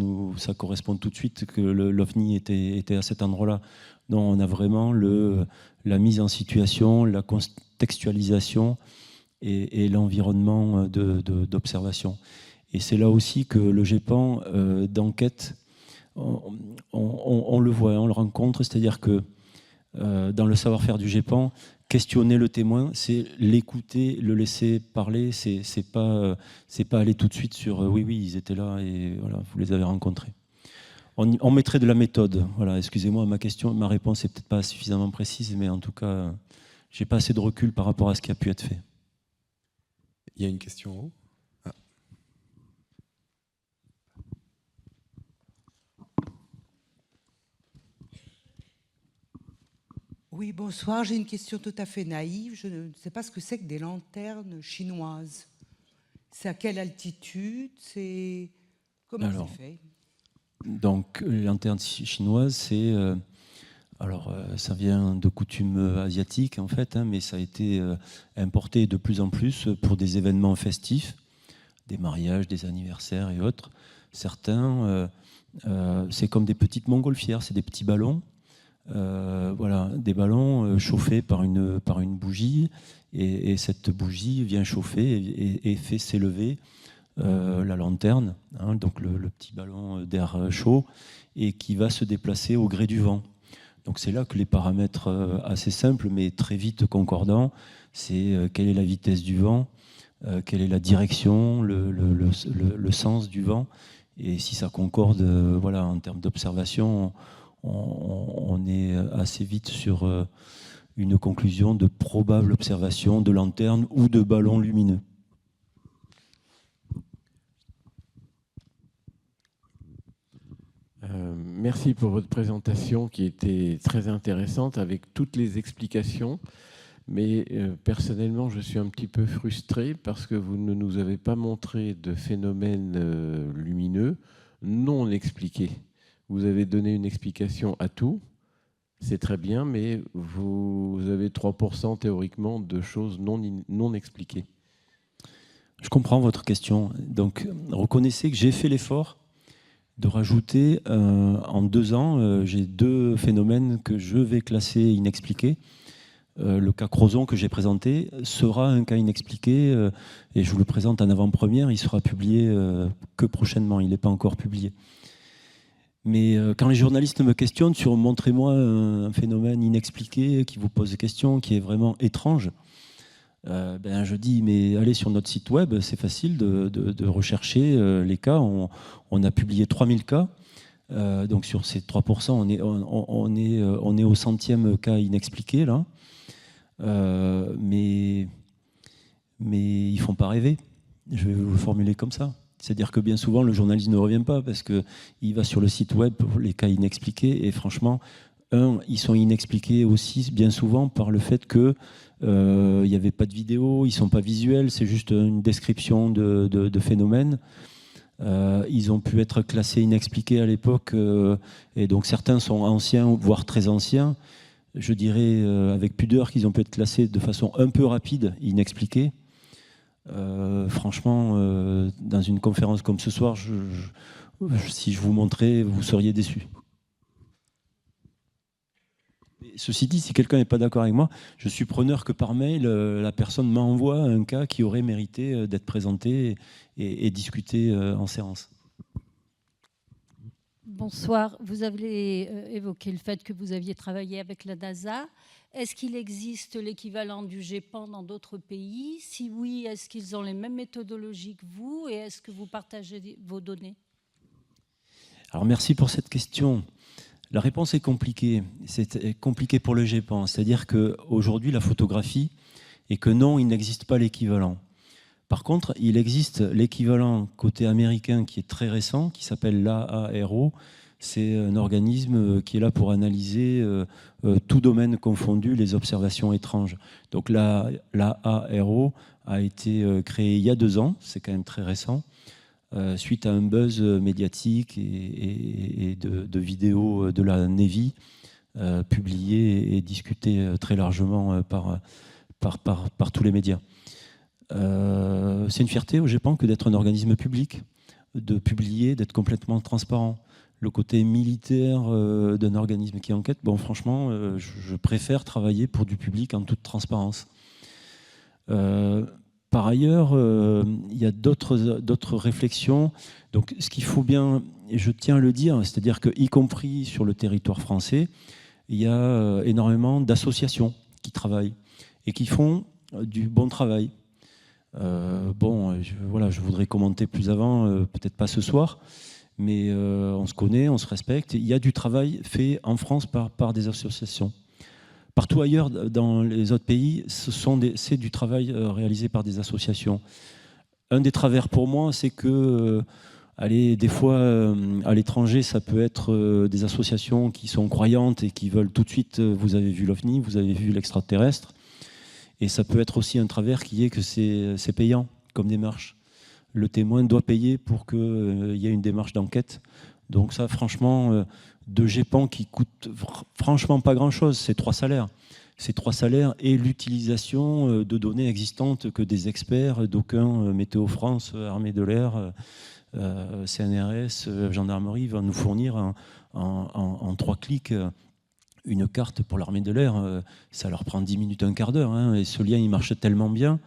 correspond tout de suite que l'OVNI était à cet endroit-là. Donc on a vraiment la mise en situation, la contextualisation et l'environnement d'observation. Et c'est là aussi que le GEPAN d'enquête, on le voit, on le rencontre, c'est-à-dire que dans le savoir-faire du GEPAN, questionner le témoin, c'est l'écouter, le laisser parler, c'est pas aller tout de suite sur oui, ils étaient là et voilà, vous les avez rencontrés. On mettrait de la méthode. Voilà, excusez-moi, ma réponse n'est peut-être pas suffisamment précise, mais en tout cas, j'ai pas assez de recul par rapport à ce qui a pu être fait. Il y a une question en haut. Oui, bonsoir. J'ai une question tout à fait naïve. Je ne sais pas ce que c'est que des lanternes chinoises. C'est à quelle altitude? Comment c'est fait? Donc, les lanternes chinoises, ça vient de coutumes asiatiques en fait, hein, mais ça a été importé de plus en plus pour des événements festifs, des mariages, des anniversaires et autres. Certains, c'est comme des petites montgolfières, c'est des petits ballons. Des ballons chauffés par une bougie, et cette bougie vient chauffer et fait s'élever la lanterne, hein, donc le petit ballon d'air chaud, et qui va se déplacer au gré du vent. Donc c'est là que les paramètres assez simples mais très vite concordants, c'est quelle est la vitesse du vent, quelle est la direction, le sens du vent, et si ça concorde en termes d'observation, on est assez vite sur une conclusion de probable observation de lanterne ou de ballon lumineux. Merci pour votre présentation qui était très intéressante avec toutes les explications. Mais personnellement, je suis un petit peu frustré parce que vous ne nous avez pas montré de phénomènes lumineux non expliqués. Vous avez donné une explication à tout, c'est très bien, mais vous avez 3% théoriquement de choses non expliquées. Je comprends votre question. Donc, reconnaissez que j'ai fait l'effort de rajouter, en 2 ans, j'ai 2 phénomènes que je vais classer inexpliqués. Le cas Crozon que j'ai présenté sera un cas inexpliqué, et je vous le présente en avant-première. Il sera publié que prochainement, il n'est pas encore publié. Mais quand les journalistes me questionnent sur « montrez-moi un phénomène inexpliqué qui vous pose des questions, qui est vraiment étrange », je dis, mais allez sur notre site web, c'est facile de rechercher les cas. On a publié 3000 cas. Donc sur ces 3%, on est au 100e cas inexpliqué, là. Mais ils ne font pas rêver. Je vais vous le formuler comme ça. C'est-à-dire que bien souvent, le journaliste ne revient pas parce qu'il va sur le site web pour les cas inexpliqués. Et franchement, ils sont inexpliqués aussi bien souvent par le fait qu'il n'y avait pas de vidéo, ils ne sont pas visuels, c'est juste une description de phénomènes. Ils ont pu être classés inexpliqués à l'époque, et donc certains sont anciens, voire très anciens. Je dirais avec pudeur qu'ils ont pu être classés de façon un peu rapide, inexpliqués. Franchement, dans une conférence comme ce soir, si je vous montrais, vous seriez déçus. Ceci dit, si quelqu'un n'est pas d'accord avec moi, je suis preneur que par mail, la personne m'envoie un cas qui aurait mérité d'être présenté et discuté en séance. Bonsoir. Vous avez évoqué le fait que vous aviez travaillé avec la NASA. Est-ce qu'il existe l'équivalent du GEPAN dans d'autres pays? Si oui, est-ce qu'ils ont les mêmes méthodologies que vous? Et est-ce que vous partagez vos données? Alors merci pour cette question. La réponse est compliquée. C'est compliqué pour le GEPAN. C'est-à-dire qu'aujourd'hui, la photographie, et que non, il n'existe pas l'équivalent. Par contre, il existe l'équivalent côté américain qui est très récent, qui s'appelle l'AARO. C'est un organisme qui est là pour analyser tout domaine confondu, les observations étranges. Donc l'AARO a été créé il y a 2 ans, c'est quand même très récent, suite à un buzz médiatique et de vidéos de la Navy publiées et discutées très largement par tous les médias. C'est une fierté au GEPAN que d'être un organisme public, de publier, d'être complètement transparent. Le côté militaire d'un organisme qui enquête, bon, franchement, je préfère travailler pour du public en toute transparence. Par ailleurs, il y a d'autres réflexions. Donc, ce qu'il faut bien, et je tiens à le dire, c'est-à-dire qu'y compris sur le territoire français, il y a énormément d'associations qui travaillent et qui font du bon travail. Je voudrais commenter plus avant, peut-être pas ce soir, mais on se connaît, on se respecte. Il y a du travail fait en France par des associations. Partout ailleurs, dans les autres pays, c'est du travail réalisé par des associations. Un des travers pour moi, c'est que allez, des fois, à l'étranger, ça peut être des associations qui sont croyantes et qui veulent tout de suite, vous avez vu l'OVNI, vous avez vu l'extraterrestre. Et ça peut être aussi un travers qui est que c'est payant comme démarche. Le témoin doit payer pour qu'il y ait une démarche d'enquête. Donc ça, franchement, de GEPAN qui coûte franchement pas grand-chose, c'est 3 salaires. C'est 3 salaires et l'utilisation de données existantes que des experts, d'aucuns, Météo France, Armée de l'air, CNRS, Gendarmerie, vont nous fournir en 3 clics une carte pour l'armée de l'air. Ça leur prend 10 minutes, un quart d'heure. Hein, et ce lien, il marche tellement bien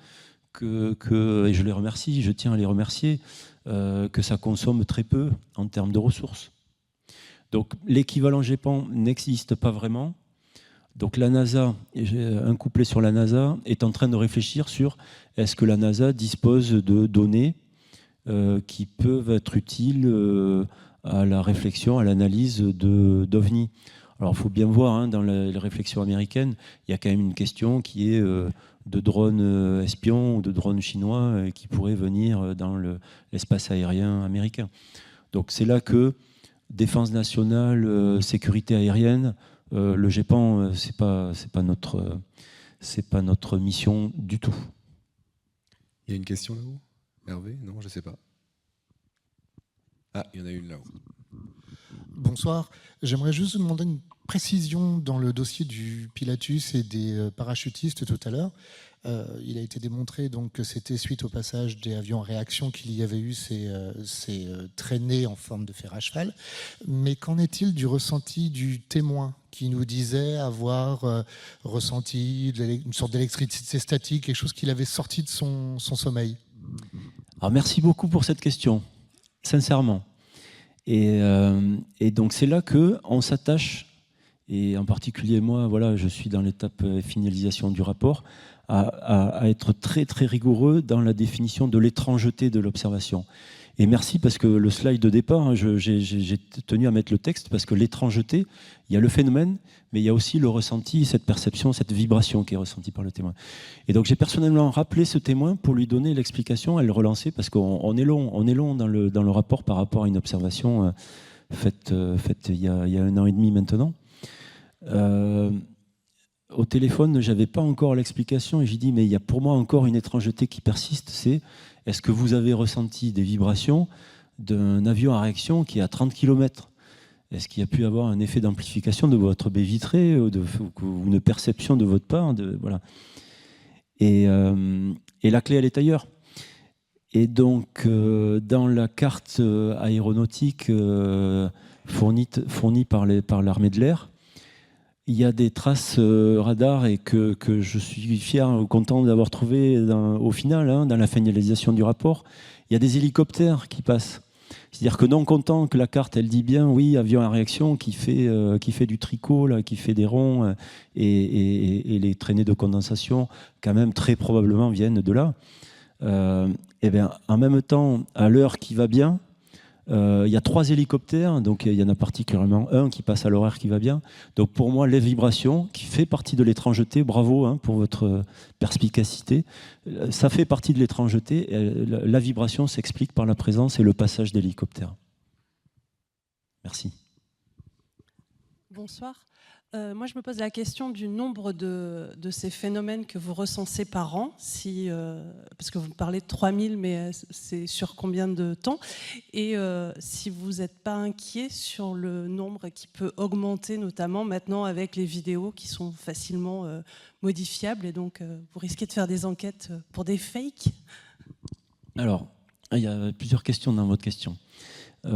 que et je les remercie, je tiens à les remercier, que ça consomme très peu en termes de ressources. Donc l'équivalent GEPAN n'existe pas vraiment. Donc la NASA, un couplet sur la NASA, est en train de réfléchir sur est-ce que la NASA dispose de données qui peuvent être utiles à la réflexion, à l'analyse d'OVNI. Alors il faut bien voir, hein, dans les réflexions américaines, il y a quand même une question qui est de drones espions ou de drones chinois qui pourraient venir dans l'espace aérien américain. Donc c'est là que défense nationale, sécurité aérienne, le GEPAN, c'est pas notre mission du tout. Il y a une question là-haut, Hervé? Non, je ne sais pas. Ah, il y en a une là-haut. Bonsoir. J'aimerais juste vous demander une précision dans le dossier du Pilatus et des parachutistes tout à l'heure. Il a été démontré donc, que c'était suite au passage des avions en réaction qu'il y avait eu ces traînées en forme de fer à cheval. Mais qu'en est-il du ressenti du témoin qui nous disait avoir ressenti une sorte d'électricité statique, quelque chose qu'il avait sorti de son sommeil? Alors, merci beaucoup pour cette question, sincèrement. Et donc c'est là qu'on s'attache, et en particulier moi, voilà, je suis dans l'étape finalisation du rapport, à être très très rigoureux dans la définition de l'étrangeté de l'observation. Et merci parce que le slide de départ, hein, j'ai tenu à mettre le texte parce que l'étrangeté, il y a le phénomène, mais il y a aussi le ressenti, cette perception, cette vibration qui est ressentie par le témoin. Et donc j'ai personnellement rappelé ce témoin pour lui donner l'explication, à le relancer, parce qu'on est long dans le rapport par rapport à une observation faite il y a 1 an et demi maintenant. Au téléphone, je n'avais pas encore l'explication et j'ai dit, mais il y a pour moi encore une étrangeté qui persiste, c'est est-ce que vous avez ressenti des vibrations d'un avion à réaction qui est à 30 km? Est-ce qu'il y a pu avoir un effet d'amplification de votre baie vitrée ou une perception de votre part voilà. Et la clé, elle est ailleurs. Et donc, dans la carte aéronautique fournie par l'armée de l'air, il y a des traces radar et que je suis fier, content d'avoir trouvé au final, hein, dans la finalisation du rapport. Il y a des hélicoptères qui passent. C'est-à-dire que non content que la carte, elle dit bien, oui, avion à réaction qui fait du tricot, là, qui fait des ronds, et les traînées de condensation, quand même, très probablement viennent de là. Et bien, en même temps, à l'heure qui va bien, il y a 3 hélicoptères, donc il y en a particulièrement un qui passe à l'horaire qui va bien. Donc pour moi, les vibrations, qui fait partie de l'étrangeté, bravo, hein, pour votre perspicacité, ça fait partie de l'étrangeté. La vibration s'explique par la présence et le passage d'hélicoptères. Merci. Bonsoir. Moi, je me pose la question du nombre de ces phénomènes que vous recensez par an, parce que vous parlez de 3000, mais c'est sur combien de temps? Et si vous n'êtes pas inquiet sur le nombre qui peut augmenter, notamment maintenant avec les vidéos qui sont facilement modifiables, et donc vous risquez de faire des enquêtes pour des fakes? Alors, il y a plusieurs questions dans votre question. C'est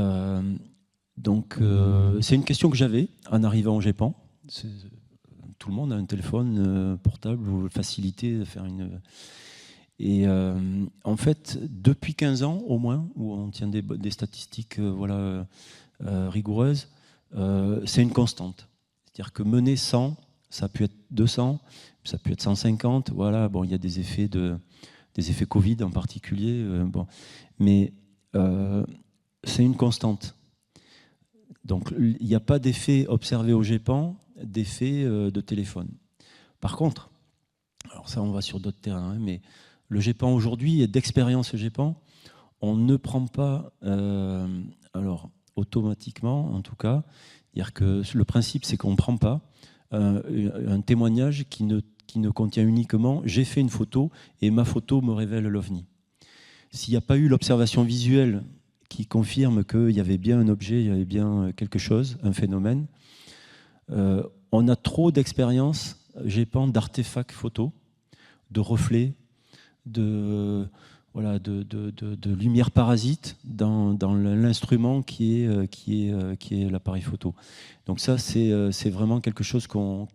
une question que j'avais en arrivant au GEPAN. Tout le monde a un téléphone portable ou facilité de faire une... Et en fait, depuis 15 ans au moins, où on tient des statistiques rigoureuses, c'est une constante. C'est-à-dire que mener 100, ça peut être 200, ça peut être 150. Voilà, bon, il y a des effets Covid en particulier, mais c'est une constante. Donc il n'y a pas d'effet observé au GEPAN, d'effet de téléphone. Par contre, alors ça on va sur d'autres terrains, hein, mais le GEPAN aujourd'hui, et d'expérience GEPAN, on ne prend pas, alors automatiquement en tout cas, c'est-à-dire que le principe c'est qu'on ne prend pas un témoignage qui ne contient uniquement « j'ai fait une photo et ma photo me révèle l'OVNI ». S'il n'y a pas eu l'observation visuelle qui confirme qu'il y avait bien un objet, il y avait bien quelque chose, un phénomène, on a trop d'expériences, GEPAN, d'artefacts photos, de reflets, de lumière parasite dans l'instrument qui est l'appareil photo. Donc ça, c'est vraiment quelque chose qu'on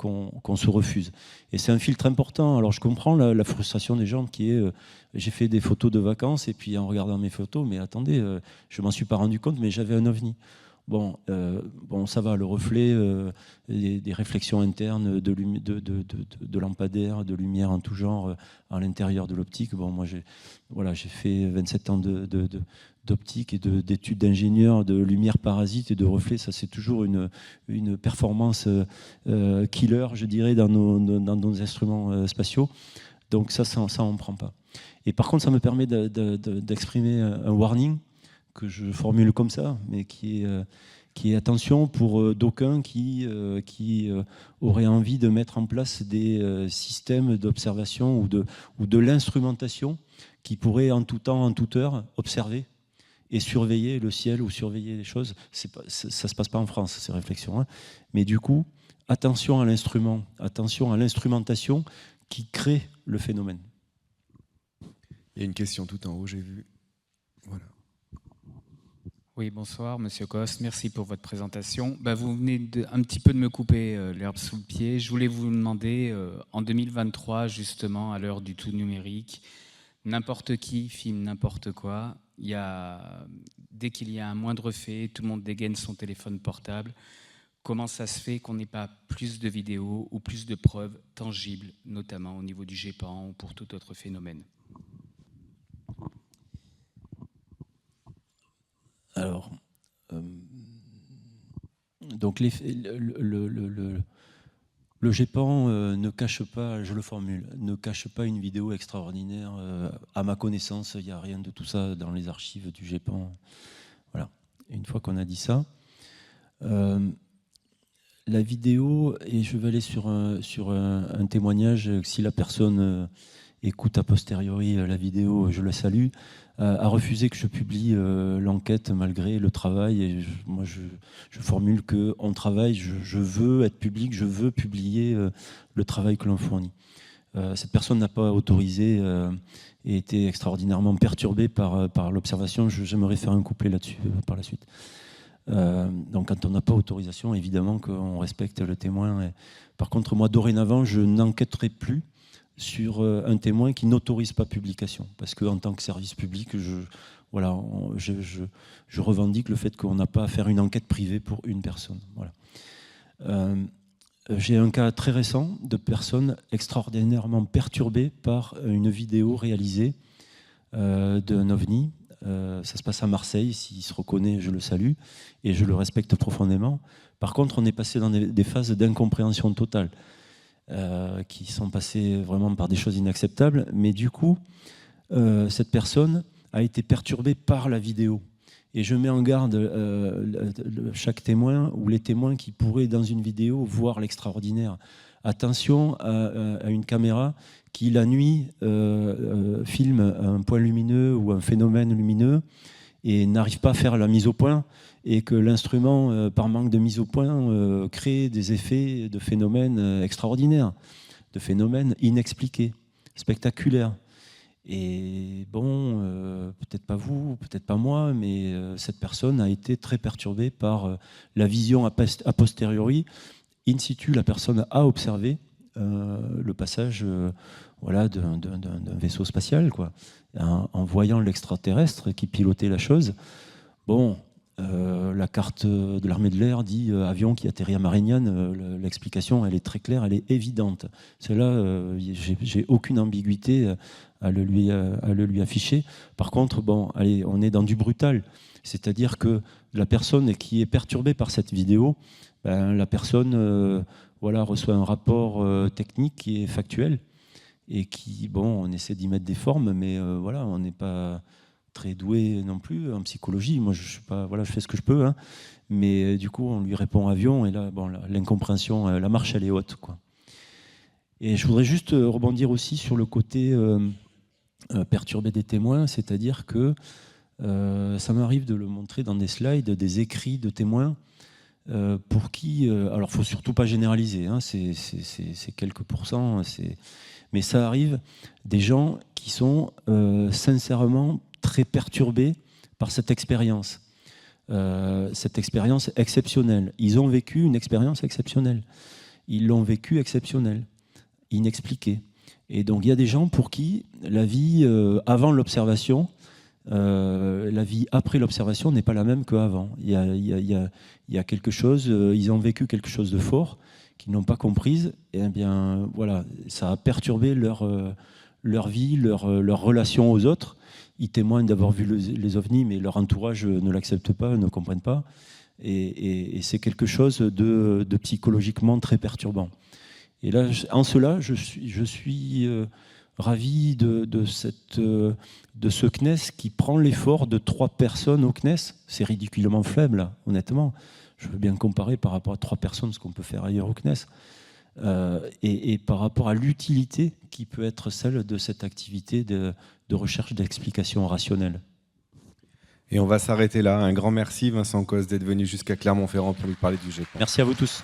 se refuse. Et c'est un filtre important. Alors je comprends la frustration des gens qui est j'ai fait des photos de vacances et puis en regardant mes photos, mais attendez, je m'en suis pas rendu compte, mais j'avais un ovni. Bon, ça va, le reflet, des réflexions internes de lampadaires, de lumière en tout genre à l'intérieur de l'optique. Bon, moi, j'ai fait 27 ans d'optique et d'études d'ingénieur, de lumière parasite et de reflet. Ça, c'est toujours une performance killer, je dirais, dans nos instruments spatiaux. Donc ça, on ne prend pas. Et par contre, ça me permet d'exprimer un warning que je formule comme ça, mais qui est attention pour d'aucuns qui auraient envie de mettre en place des systèmes d'observation ou de l'instrumentation qui pourraient en tout temps, en toute heure, observer et surveiller le ciel ou surveiller les choses. Ça ne se passe pas en France, ces réflexions. Hein. Mais du coup, attention à l'instrument, attention à l'instrumentation qui crée le phénomène. Il y a une question tout en haut, j'ai vu. Voilà. Oui, bonsoir, Monsieur Coste. Merci pour votre présentation. Vous venez un petit peu de me couper l'herbe sous le pied. Je voulais vous demander, en 2023, justement, à l'heure du tout numérique, n'importe qui filme n'importe quoi. Dès qu'il y a un moindre fait, tout le monde dégaine son téléphone portable. Comment ça se fait qu'on n'ait pas plus de vidéos ou plus de preuves tangibles, notamment au niveau du GEPAN ou pour tout autre phénomène ? Alors, donc le GEPAN ne cache pas, je le formule, ne cache pas une vidéo extraordinaire. À ma connaissance, il n'y a rien de tout ça dans les archives du GEPAN. Voilà. Une fois qu'on a dit ça, la vidéo, et je vais aller sur un témoignage, si la personne écoute a posteriori la vidéo, je la salue, a refusé que je publie l'enquête malgré le travail. Et moi, je formule qu'on travaille, je veux être public, je veux publier le travail que l'on fournit. Cette personne n'a pas autorisé et était extraordinairement perturbée par l'observation. J'aimerais faire un couplet là-dessus par la suite. Donc quand on n'a pas autorisation, évidemment qu'on respecte le témoin. Par contre, moi, dorénavant, je n'enquêterai plus sur un témoin qui n'autorise pas publication. Parce qu'en tant que service public, je revendique le fait qu'on n'a pas à faire une enquête privée pour une personne. Voilà. J'ai un cas très récent de personnes extraordinairement perturbées par une vidéo réalisée d'un ovni. Ça se passe à Marseille. S'il se reconnaît, je le salue et je le respecte profondément. Par contre, on est passé dans des phases d'incompréhension totale. Qui sont passés vraiment par des choses inacceptables. Mais du coup, cette personne a été perturbée par la vidéo. Et je mets en garde chaque témoin ou les témoins qui pourraient, dans une vidéo, voir l'extraordinaire. Attention à une caméra qui, la nuit, filme un point lumineux ou un phénomène lumineux et n'arrive pas à faire la mise au point, et que l'instrument, par manque de mise au point, crée des effets de phénomènes extraordinaires, de phénomènes inexpliqués, spectaculaires. Et bon, peut-être pas vous, peut-être pas moi, mais cette personne a été très perturbée par la vision a posteriori. In situ, la personne a observé le passage d'un vaisseau spatial, quoi, en voyant l'extraterrestre qui pilotait la chose. Bon, la carte de l'armée de l'air dit avion qui atterrit à Marignane. L'explication, elle est très claire, elle est évidente. Celle-là, j'ai aucune ambiguïté à le lui afficher. Par contre, bon, allez, on est dans du brutal. C'est-à-dire que la personne qui est perturbée par cette vidéo, la personne reçoit un rapport technique qui est factuel et qui, bon, on essaie d'y mettre des formes, mais on n'est pas très doué non plus en psychologie. Moi, je suis pas, voilà, je fais ce que je peux, hein. Mais du coup, on lui répond avion, et là, bon, l'incompréhension, la marche, elle est haute, quoi. Et je voudrais juste rebondir aussi sur le côté perturbé des témoins, c'est-à-dire que ça m'arrive de le montrer dans des slides, des écrits de témoins pour qui, alors il ne faut surtout pas généraliser, hein, c'est quelques pourcents, mais ça arrive des gens qui sont sincèrement très perturbés par cette expérience exceptionnelle. Ils ont vécu une expérience exceptionnelle. Ils l'ont vécu exceptionnelle, inexpliquée. Et donc il y a des gens pour qui la vie avant l'observation, la vie après l'observation n'est pas la même qu'avant. Il y a quelque chose, ils ont vécu quelque chose de fort qu'ils n'ont pas comprise, et bien voilà, ça a perturbé leur vie, leur relation aux autres. Ils témoignent d'avoir vu les ovnis, mais leur entourage ne l'accepte pas, ne comprennent pas. Et c'est quelque chose de psychologiquement très perturbant. Et là, en cela, je suis ravi de ce CNES qui prend l'effort de 3 personnes au CNES. C'est ridiculement faible, là, honnêtement. Je veux bien comparer par rapport à 3 personnes ce qu'on peut faire ailleurs au CNES. Et par rapport à l'utilité qui peut être celle de cette activité de recherche d'explications rationnelles. Et on va s'arrêter là. Un grand merci, Vincent Coste, d'être venu jusqu'à Clermont-Ferrand pour nous parler du GEPAN. Merci à vous tous.